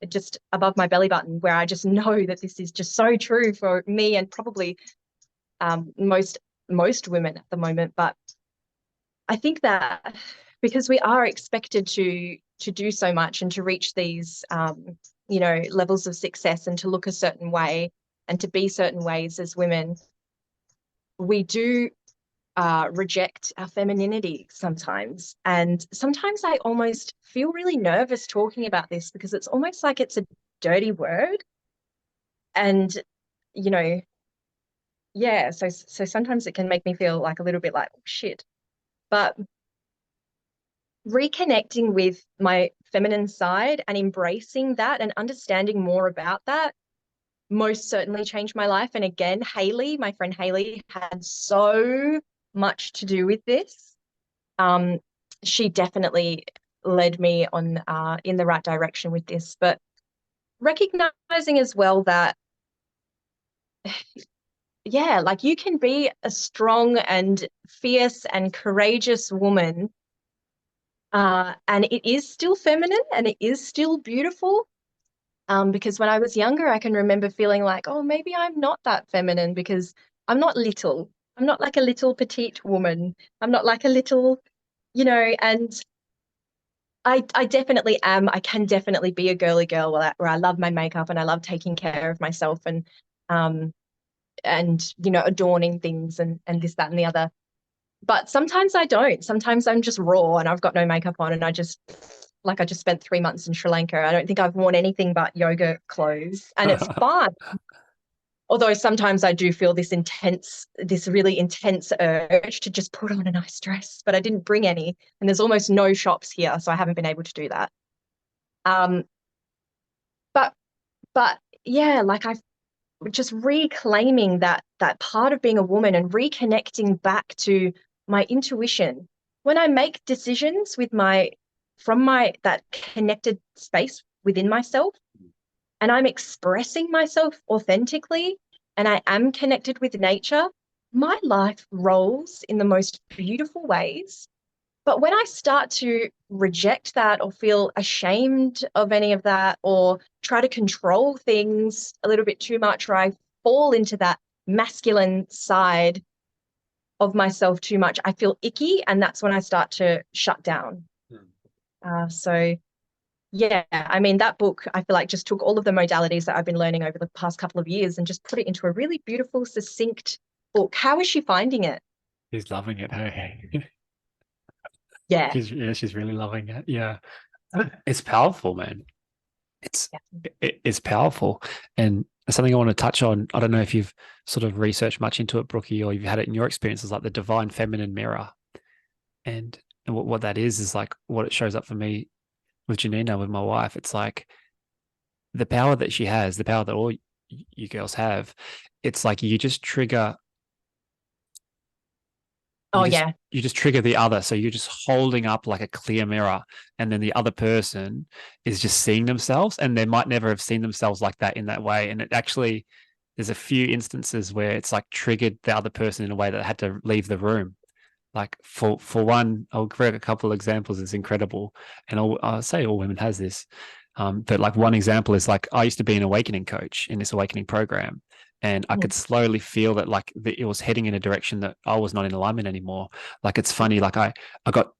just above my belly button where I just know that this is just so true for me and probably most women at the moment. But I think that because we are expected to do so much and to reach these levels of success and to look a certain way and to be certain ways as women, we do reject our femininity sometimes. And sometimes I almost feel really nervous talking about this because it's almost like it's a dirty word. And, you know, yeah, so sometimes it can make me feel like a little bit like, oh, shit. But reconnecting with my feminine side and embracing that and understanding more about that most certainly changed my life. And again, Haley, my friend Haley, had so much to do with this. Um, she definitely led me on in the right direction with this. But recognizing as well that, yeah, like you can be a strong and fierce and courageous woman, and it is still feminine and it is still beautiful. Because when I was younger, I can remember feeling like, oh, maybe I'm not that feminine because I'm not little. I'm not like a little petite woman. I'm not like a little, and I definitely am. I can definitely be a girly girl where I love my makeup and I love taking care of myself um adorning things and this, that, and the other. But sometimes I don't. Sometimes I'm just raw and I've got no makeup on and I just spent 3 months in Sri Lanka. I don't think I've worn anything but yoga clothes and it's fine. Although sometimes I do feel this really intense urge to just put on a nice dress, but I didn't bring any. And there's almost no shops here, so I haven't been able to do that. Um, but but yeah, like I've just reclaiming that part of being a woman and reconnecting back to my intuition. When I make decisions from my that connected space within myself, and I'm expressing myself authentically and I am connected with nature, my life rolls in the most beautiful ways. But when I start to reject that or feel ashamed of any of that or try to control things a little bit too much, or I fall into that masculine side of myself too much, I feel icky. And that's when I start to shut down. So yeah, I mean, that book, I feel like just took all of the modalities that I've been learning over the past couple of years and just put it into a really beautiful, succinct book. How is she finding it? She's loving it. Hey, Yeah. she's really loving it. Yeah, it's powerful, man. It's it's powerful, and something I want to touch on. I don't know if you've sort of researched much into it, Brookie, or you've had it in your experiences, like the divine feminine mirror, and what that is like what it shows up for me with Janina, with my wife. It's like the power that she has, the power that all you girls have. It's like Oh, yeah. you just trigger the other. So you're just holding up like a clear mirror, and then the other person is just seeing themselves, and they might never have seen themselves like that in that way. And it actually, there's a few instances where it's like triggered the other person in a way that had to leave the room. Like for one, I'll give a couple of examples. It's incredible, and I'll say all women has this. But like one example is like I used to be an awakening coach in this awakening program, and I could slowly feel that like it was heading in a direction that I was not in alignment anymore. Like it's funny, like I got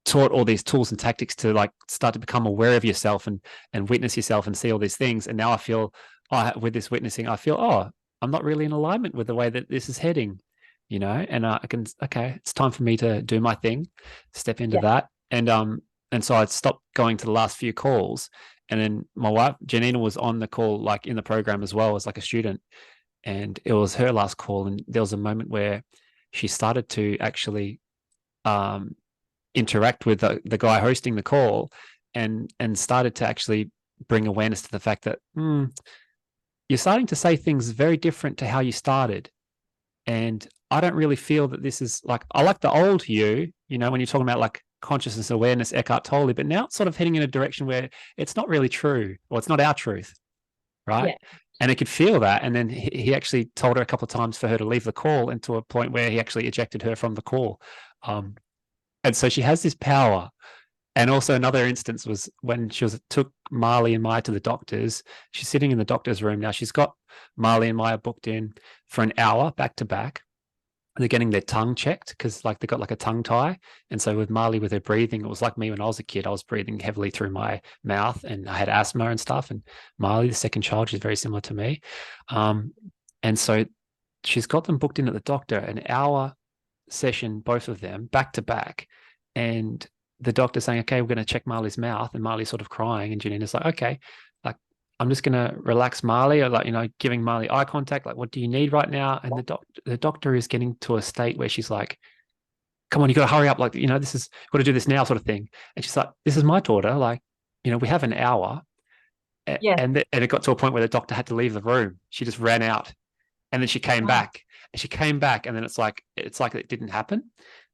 taught all these tools and tactics to like start to become aware of yourself and witness yourself and see all these things. And now I feel, with this witnessing, I feel, I'm not really in alignment with the way that this is heading, and I can, okay, it's time for me to do my thing, step into Yeah. that. And so I stopped going to the last few calls. And then my wife, Janina, was on the call, like in the program as well as like a student. And it was her last call. And there was a moment where she started to actually um, interact with the guy hosting the call and started to actually bring awareness to the fact that you're starting to say things very different to how you started. And I don't really feel that this is like, I like the old you, when you're talking about like consciousness awareness, Eckhart Tolle, but now it's sort of heading in a direction where it's not really true, or it's not our truth, right? Yeah. And I could feel that. And then he actually told her a couple of times for her to leave the call, and to a point where he actually ejected her from the call. And so she has this power. And also another instance was when took Marley and Maya to the doctors. She's sitting in the doctor's room now. She's got Marley and Maya booked in for an hour back to back. They're getting their tongue checked because like they got like a tongue tie. And so with Marley, with her breathing, it was like me when I was a kid. I was breathing heavily through my mouth and I had asthma and stuff. And Marley, the second child, she's very similar to me. And so she's got them booked in at the doctor an hour session, both of them, back to back. And the doctor saying, okay, we're going to check Marley's mouth. And Marley's sort of crying. And Janina's like, okay, like, I'm just going to relax Marley, or like, giving Marley eye contact. Like, what do you need right now? And the doctor is getting to a state where she's like, come on, you got to hurry up. Like, this is, got to do this now, sort of thing. And she's like, this is my daughter. Like, we have an hour. Yeah. And it got to a point where the doctor had to leave the room. She just ran out, and then she came Wow. back, and then it's like it didn't happen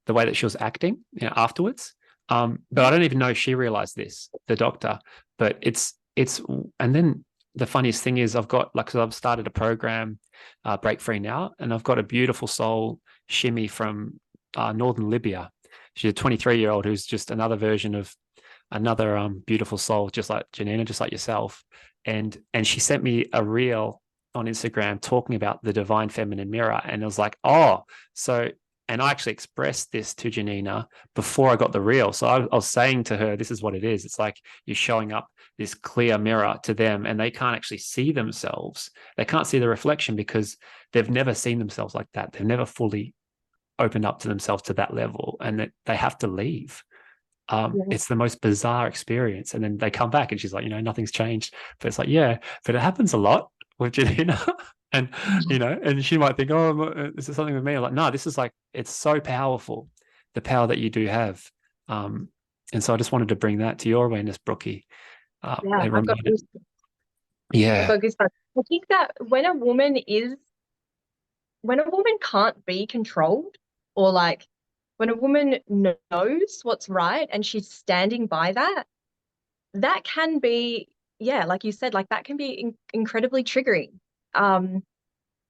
the way that she was acting, afterwards. But I don't even know if she realized this, the doctor. But it's and then the funniest thing is I've got so I've started a program, Break Free Now, and I've got a beautiful soul shimmy from northern Libya. She's a 23-year-old who's just another version of another beautiful soul, just like Janina, just like yourself. And she sent me a reel on Instagram talking about the divine feminine mirror. And I was like, oh, so, and I actually expressed this to Janina before I got the reel. So I was saying to her, this is what it is. It's like you're showing up this clear mirror to them, and they can't actually see themselves. They can't see the reflection because they've never seen themselves like that. They've never fully opened up to themselves to that level, and they have to leave. It's the most bizarre experience. And then they come back and she's like, nothing's changed. But it's like, yeah, but it happens a lot with Janina. And, and she might think, oh, this is something with me. I'm like, no, this is like, it's so powerful, the power that you do have. And so I just wanted to bring that to your awareness, Brookie. Yeah, It I've got reminded, goosebumps. I've yeah, got goosebumps. I think that when a woman can't be controlled, or like when a woman knows what's right and she's standing by that, that can be, yeah, like you said, like that can be incredibly triggering. Um,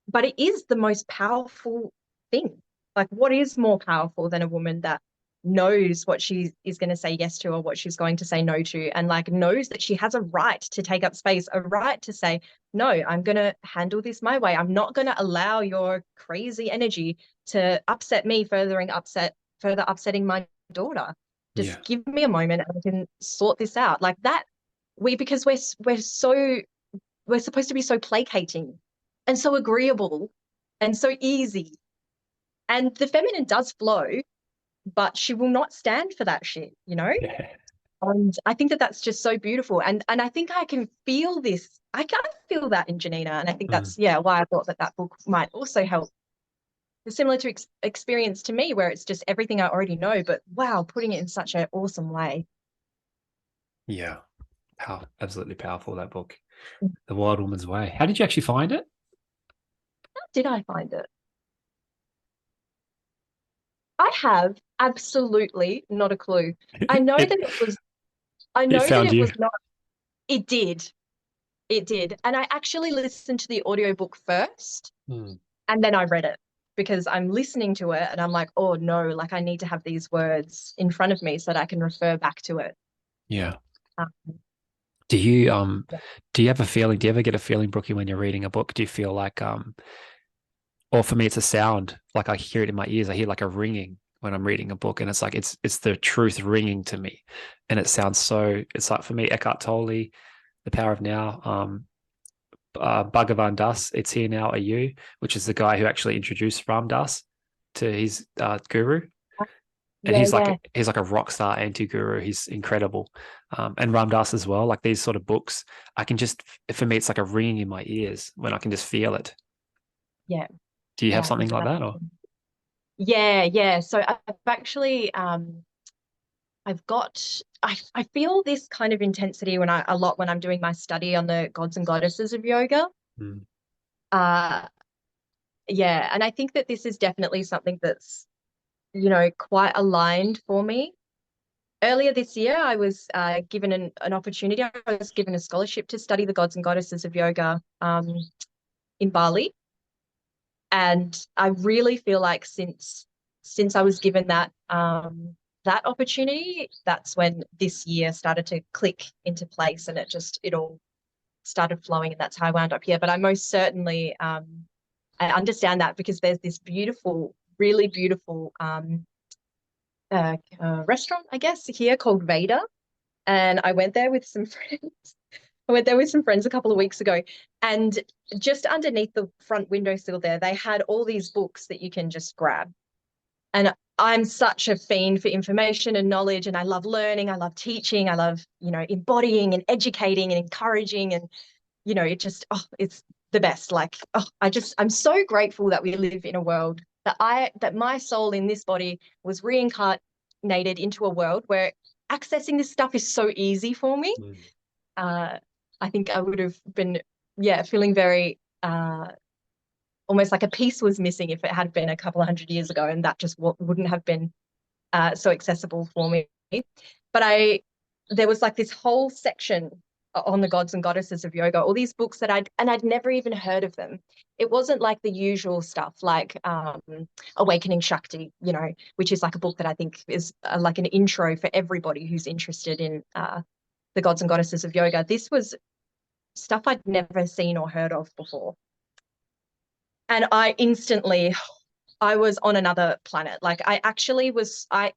but it is the most powerful thing. Like, what is more powerful than a woman that knows what she is going to say yes to or what she's going to say no to, and like knows that she has a right to take up space, a right to say, no, I'm going to handle this my way. I'm not going to allow your crazy energy to upset me, further upsetting my daughter. yeah, Just give me a moment and I can sort this out. Like that, because we're supposed to be so placating and so agreeable and so easy. And the feminine does flow, but she will not stand for that shit. yeah. And I think that that's just so beautiful. And I think I can feel this. I can feel that in Janina. And I think Mm, that's, yeah, why I thought that book might also help. It's similar to experience to me, where it's just everything I already know, but wow, putting it in such an awesome way. yeah. Absolutely powerful, that book, The Wild Woman's Way. How did you actually find it? How did I find it? I have absolutely not a clue. I know that It it was, I it know that found it you. was not, it did. It did. And I actually listened to the audiobook first Mm, and then I read it, because I'm listening to it and I'm like, oh no, like I need to have these words in front of me so that I can refer back to it. yeah. Um, Do you yeah. do you have a feeling? Do you ever get a feeling, Brookie, when you're reading a book? Do you feel like or for me, it's a sound. Like I hear it in my ears. I hear like a ringing when I'm reading a book, and it's like it's the truth ringing to me, and it sounds so. It's like for me, Eckhart Tolle, The Power of Now, Bhagavan Das, It's Here Now, Are You, which is the guy who actually introduced Ram Dass to his guru, and Yeah, yeah. he's like a rock star anti-guru. He's incredible, and Ram Dass as well. Like these sort of books, I can just for me, it's like a ringing in my ears when I can just feel it. Yeah. Do you have Yeah, something like that, or? 100%. Yeah, yeah. So I've actually I feel this kind of intensity a lot when I'm doing my study on the gods and goddesses of yoga. Mm, Uh yeah, and I think that this is definitely something that's, quite aligned for me. Earlier this year, I was given an opportunity. I was given a scholarship to study the gods and goddesses of yoga in Bali. And I really feel like since I was given that opportunity, that's when this year started to click into place, and it all started flowing, and that's how I wound up here. But I most certainly I understand that, because there's this beautiful, really beautiful restaurant, I guess, here called Veda. And I went there with some friends. I went there with some friends a couple of weeks ago, and just underneath the front windowsill there, they had all these books that you can just grab. And I'm such a fiend for information and knowledge, and I love learning. I love teaching. I love, embodying and educating and encouraging. And, it just, it's the best. Like, I'm so grateful that we live in a world that my soul in this body was reincarnated into a world where accessing this stuff is so easy for me. Mm. I think I would have been, feeling very, almost like a piece was missing if it had been a couple of hundred years ago, and that just wouldn't have been so accessible for me. But there was like this whole section on the gods and goddesses of yoga, all these books that I'd never even heard of them. It wasn't like the usual stuff like Awakening Shakti, which is like a book that I think is like an intro for everybody who's interested in the gods and goddesses of yoga. This was stuff I'd never seen or heard of before. And I was on another planet. Like I actually was, I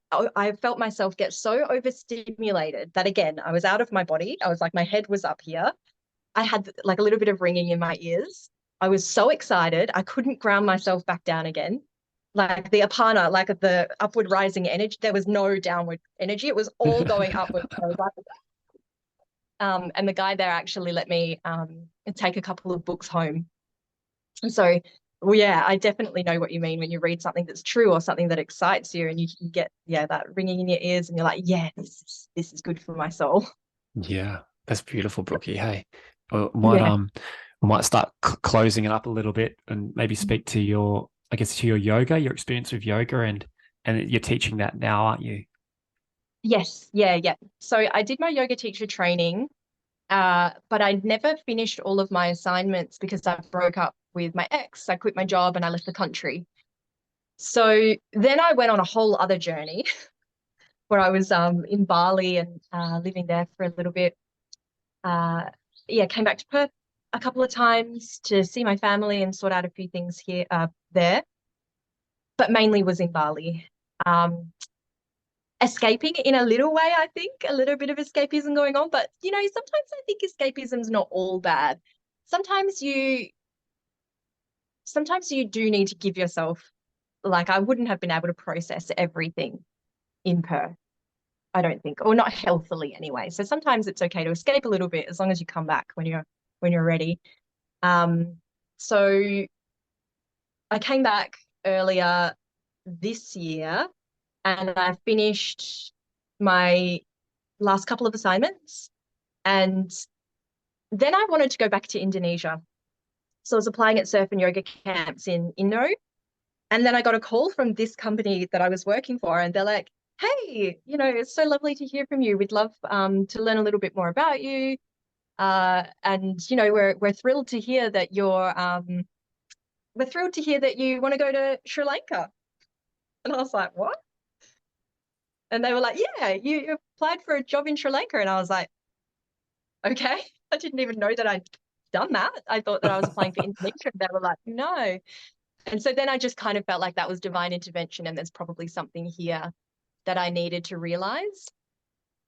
felt myself get so overstimulated that again, I was out of my body. I was like, my head was up here. I had like a little bit of ringing in my ears. I was so excited. I couldn't ground myself back down again. Like the apana, like the upward rising energy, there was no downward energy. It was all going upward. And the guy there actually let me take a couple of books home. And so, well, yeah, I definitely know what you mean when you read something that's true or something that excites you, and you get that ringing in your ears, and you're like, yeah, this is good for my soul. Yeah, that's beautiful, Brookie. Hey, Yeah. we might start closing it up a little bit and maybe speak to your yoga, your experience with yoga, and you're teaching that now, aren't you? Yes. Yeah. Yeah. So I did my yoga teacher training, but I never finished all of my assignments because I broke up with my ex. I quit my job and I left the country. So then I went on a whole other journey where I was in Bali and living there for a little bit. Yeah, came back to Perth a couple of times to see my family and sort out a few things here, there, but mainly was in Bali. Escaping in a little way, I think, a little bit of escapism going on, but sometimes I think escapism's not all bad. Sometimes you do need to give yourself, like I wouldn't have been able to process everything in Perth, I don't think, or not healthily anyway. So sometimes it's okay to escape a little bit as long as you come back when you're ready. So I came back earlier this year and I finished my last couple of assignments. And then I wanted to go back to Indonesia. So I was applying at surf and yoga camps in Indo. And then I got a call from this company that I was working for, and they're like, hey, it's so lovely to hear from you. We'd love to learn a little bit more about you. And we're thrilled to hear that we're thrilled to hear that you want to go to Sri Lanka. And I was like, what? And they were like, yeah, you applied for a job in Sri Lanka. And I was like, okay. I didn't even know that I'd done that. I thought that I was applying for Indonesia. And they were like, no. And so then I just kind of felt like that was divine intervention, and there's probably something here that I needed to realize.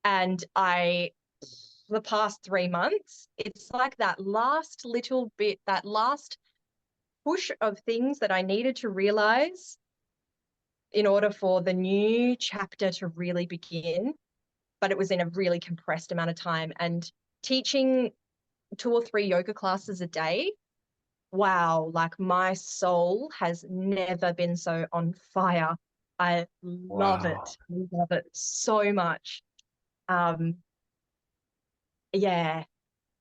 And the past 3 months, it's like that last little bit, that last push of things that I needed to realize in order for the new chapter to really begin. But it was in a really compressed amount of time. And teaching 2 or 3 yoga classes a day, wow, like my soul has never been so on fire. I love Wow. it. Love it so much. Um, yeah,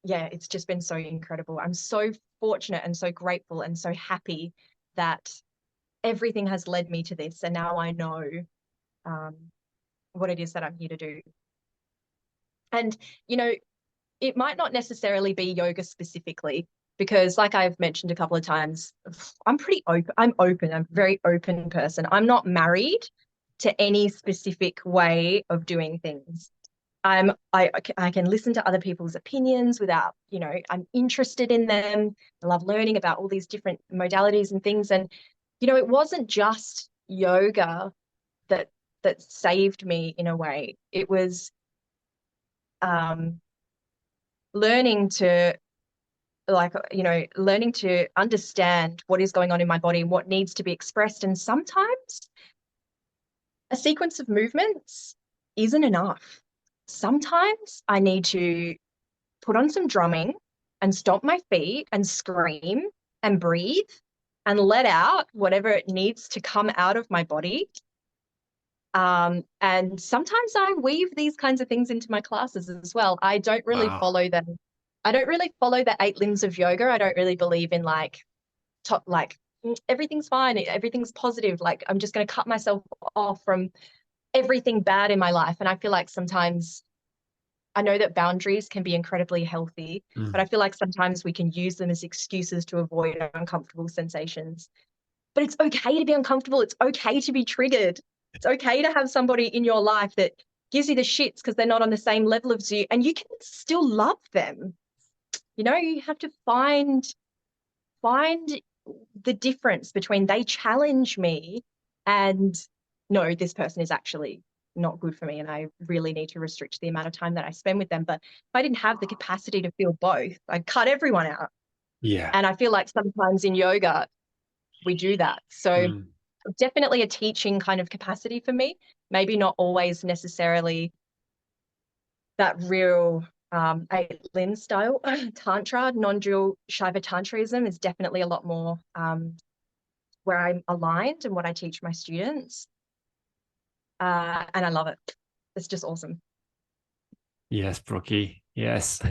yeah, it's just been so incredible. I'm so fortunate and so grateful and so happy that everything has led me to this. And now I know um, what it is that I'm here to do. And, it might not necessarily be yoga specifically, because like I've mentioned a couple of times, I'm pretty open. I'm open. I'm a very open person. I'm not married to any specific way of doing things. I can listen to other people's opinions without, I'm interested in them. I love learning about all these different modalities and things. And, it wasn't just yoga that saved me in a way. It was um learning to learning to understand what is going on in my body and what needs to be expressed. And sometimes a sequence of movements isn't enough. Sometimes I need to put on some drumming and stomp my feet and scream and breathe and let out whatever it needs to come out of my body. And sometimes I weave these kinds of things into my classes as well. I don't really Wow. follow them. I don't really follow the 8 limbs of yoga. I don't really believe in like top like everything's fine, everything's positive. Like I'm just going to cut myself off from everything bad in my life. And I feel like sometimes I know that boundaries can be incredibly healthy, but I Mm. feel like sometimes we can use them as excuses to avoid uncomfortable sensations. But it's okay to be uncomfortable. It's okay to be triggered. It's okay to have somebody in your life that gives you the shits because they're not on the same level as you, and you can still love them. You know, you have to find the difference between they challenge me and no, this person is actually not good for me and I really need to restrict the amount of time that I spend with them. But if I didn't have the capacity to feel both, I'd cut everyone out. Yeah. And I feel like sometimes in yoga, we do that. So Mm. definitely a teaching kind of capacity for me. Maybe not always necessarily that real 8 limb style. Tantra, non-dual Shiva Tantrism is definitely a lot more where I'm aligned and what I teach my students. And I love it. It's just awesome. Yes, Brookie. Yes.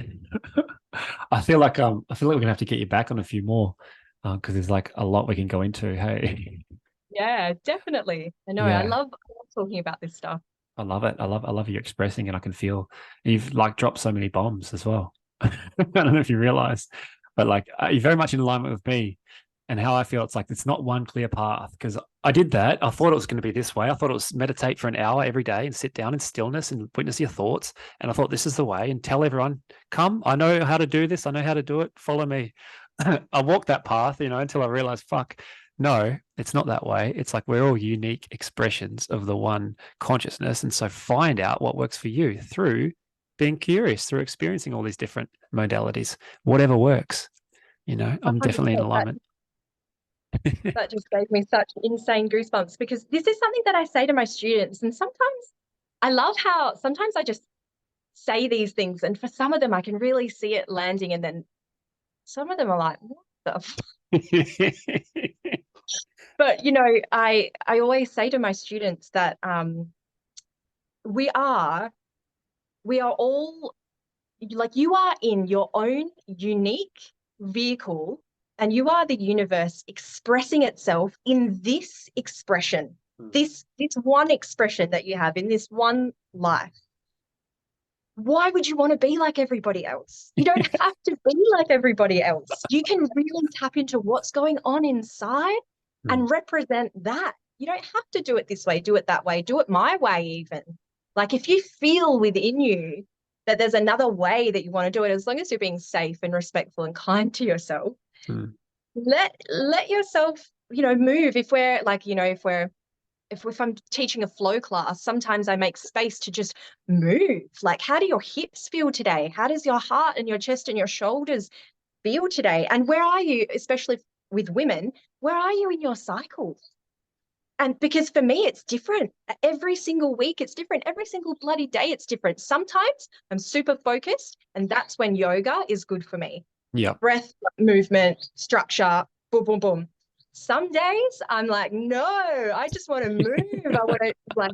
I feel like we're gonna have to get you back on a few more because there's like a lot we can go into. Hey. Yeah, definitely. I know. Yeah. I love talking about this stuff. I love it. I love you expressing and I can feel you've like dropped so many bombs as well. I don't know if you realize, but like you're very much in alignment with me and how I feel. It's like it's not one clear path because I did that. I thought it was going to be this way. I thought it was meditate for an hour every day and sit down in stillness and witness your thoughts. And I thought this is the way and tell everyone, come, I know how to do this. I know how to do it. Follow me. I walked that path, until I realized, fuck, no, it's not that way. It's like we're all unique expressions of the one consciousness. And so find out what works for you through being curious, through experiencing all these different modalities, whatever works. I'm definitely in 100%. alignment. That just gave me such insane goosebumps because this is something that I say to my students. And sometimes I love how sometimes I just say these things, and for some of them, I can really see it landing. And then some of them are like, what the But I always say to my students that we are we are all like you are in your own unique vehicle and you are the universe expressing itself in this expression, this one expression that you have in this one life. Why would you want to be like everybody else? You don't have to be like everybody else. You can really tap into what's going on inside and represent that. You don't have to do it this way, do it that way, do it my way, even. Like if you feel within you that there's another way that you want to do it, as long as you're being safe and respectful and kind to yourself, Mm. let yourself, move. If we're like, if I'm teaching a flow class, sometimes I make space to just move. Like, how do your hips feel today? How does your heart and your chest and your shoulders feel today? And where are you, especially with women, where are you in your cycle? And because for me, it's different. Every single week, it's different. Every single bloody day, it's different. Sometimes I'm super focused, and that's when yoga is good for me. Yeah. Breath, movement, structure, boom, boom, boom. Some days I'm like, no, I just want to move. I want to like,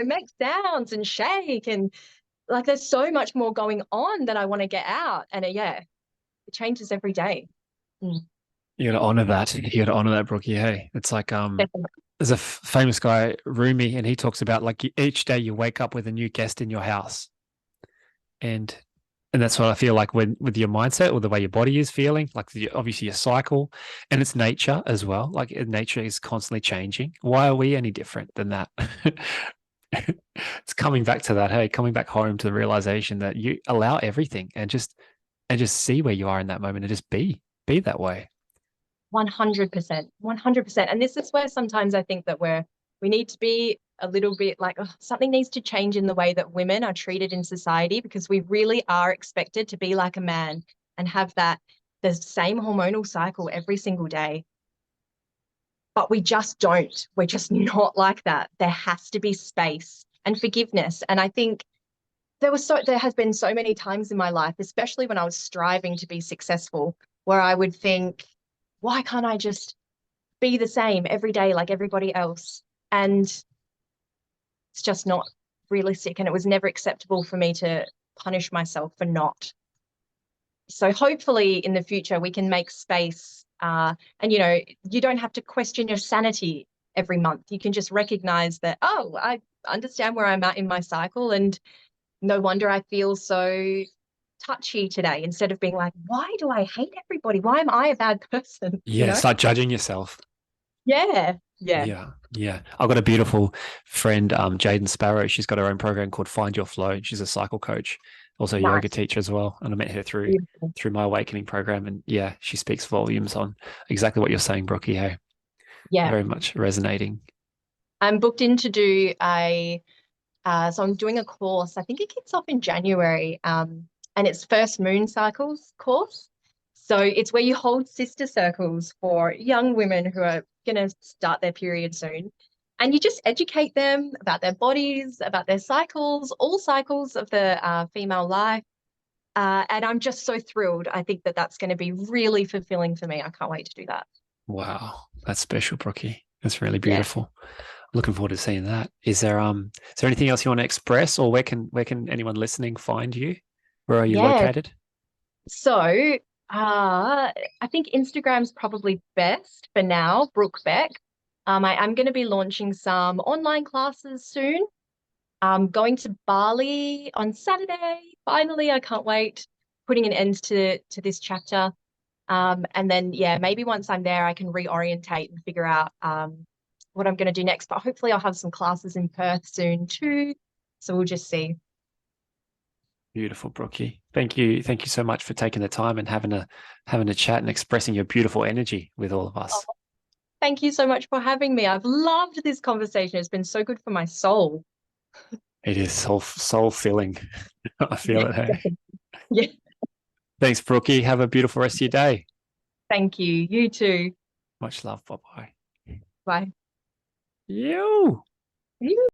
make sounds and shake. And like, there's so much more going on that I want to get out. And yeah, it changes every day. Mm. You got to honor that. You got to honor that, Brookie. Hey, it's like Definitely. there's a famous guy, Rumi, and he talks about like each day you wake up with a new guest in your house, and that's what I feel like when with your mindset or the way your body is feeling, like obviously your cycle, and it's nature as well. Like nature is constantly changing. Why are we any different than that? It's coming back to that. Hey, coming back home to the realization that you allow everything and just see where you are in that moment and just be that way. 100%, 100%. And this is where sometimes I think that we need to be a little bit like, oh, something needs to change in the way that women are treated in society, because we really are expected to be like a man and have the same hormonal cycle every single day. but we just don't. We're just not like that. There has to be space and forgiveness. And I think there has been so many times in my life, especially when I was striving to be successful, where I would think, why can't I just be the same every day like everybody else? And it's just not realistic. And it was never acceptable for me to punish myself for not. So hopefully in the future we can make space, and you don't have to question your sanity every month. You can just recognize that, oh, I understand where I'm at in my cycle, and no wonder I feel so touchy today, instead of being like, why do I hate everybody? Why am I a bad person? Yeah, start judging yourself. Yeah, yeah. Yeah, yeah. I've got a beautiful friend, Jaden Sparrow. She's got her own program called Find Your Flow. She's a cycle coach, also a yoga Nice. teacher as well. And I met her through Beautiful. my awakening program. And yeah, she speaks volumes on exactly what you're saying, Brookie. Hey, Yeah. very much resonating. I'm booked in to do so I'm doing a course. I think it kicks off in January, and it's first moon cycles course. So it's where you hold sister circles for young women who are going to start their period soon. And you just educate them about their bodies, about their cycles, all cycles of the female life. And I'm just so thrilled. I think that that's going to be really fulfilling for me. I can't wait to do that. Wow, that's special, Brookie. That's really Yeah. beautiful. Looking forward to seeing that. Is there anything else you want to express, or where can anyone listening find you? Where are you Yeah. located? So I think Instagram's probably best for now, Brooke Beck. I am going to be launching some online classes soon. I'm going to Bali on Saturday. Finally, I can't wait. Putting an end to this chapter. And then yeah, maybe once I'm there, I can reorientate and figure out what I'm going to do next. But hopefully, I'll have some classes in Perth soon too. So we'll just see. Beautiful, Brookie. Thank you. Thank you so much for taking the time and having a chat and expressing your beautiful energy with all of Oh, us. thank you so much for having me. I've loved this conversation. It's been so good for my soul. It is soul filling. I Yeah, feel it. Hey, definitely. Yeah. thanks, Brookie. Have a beautiful rest of your day. Thank you. You too. Much love. Bye bye. Bye. You. You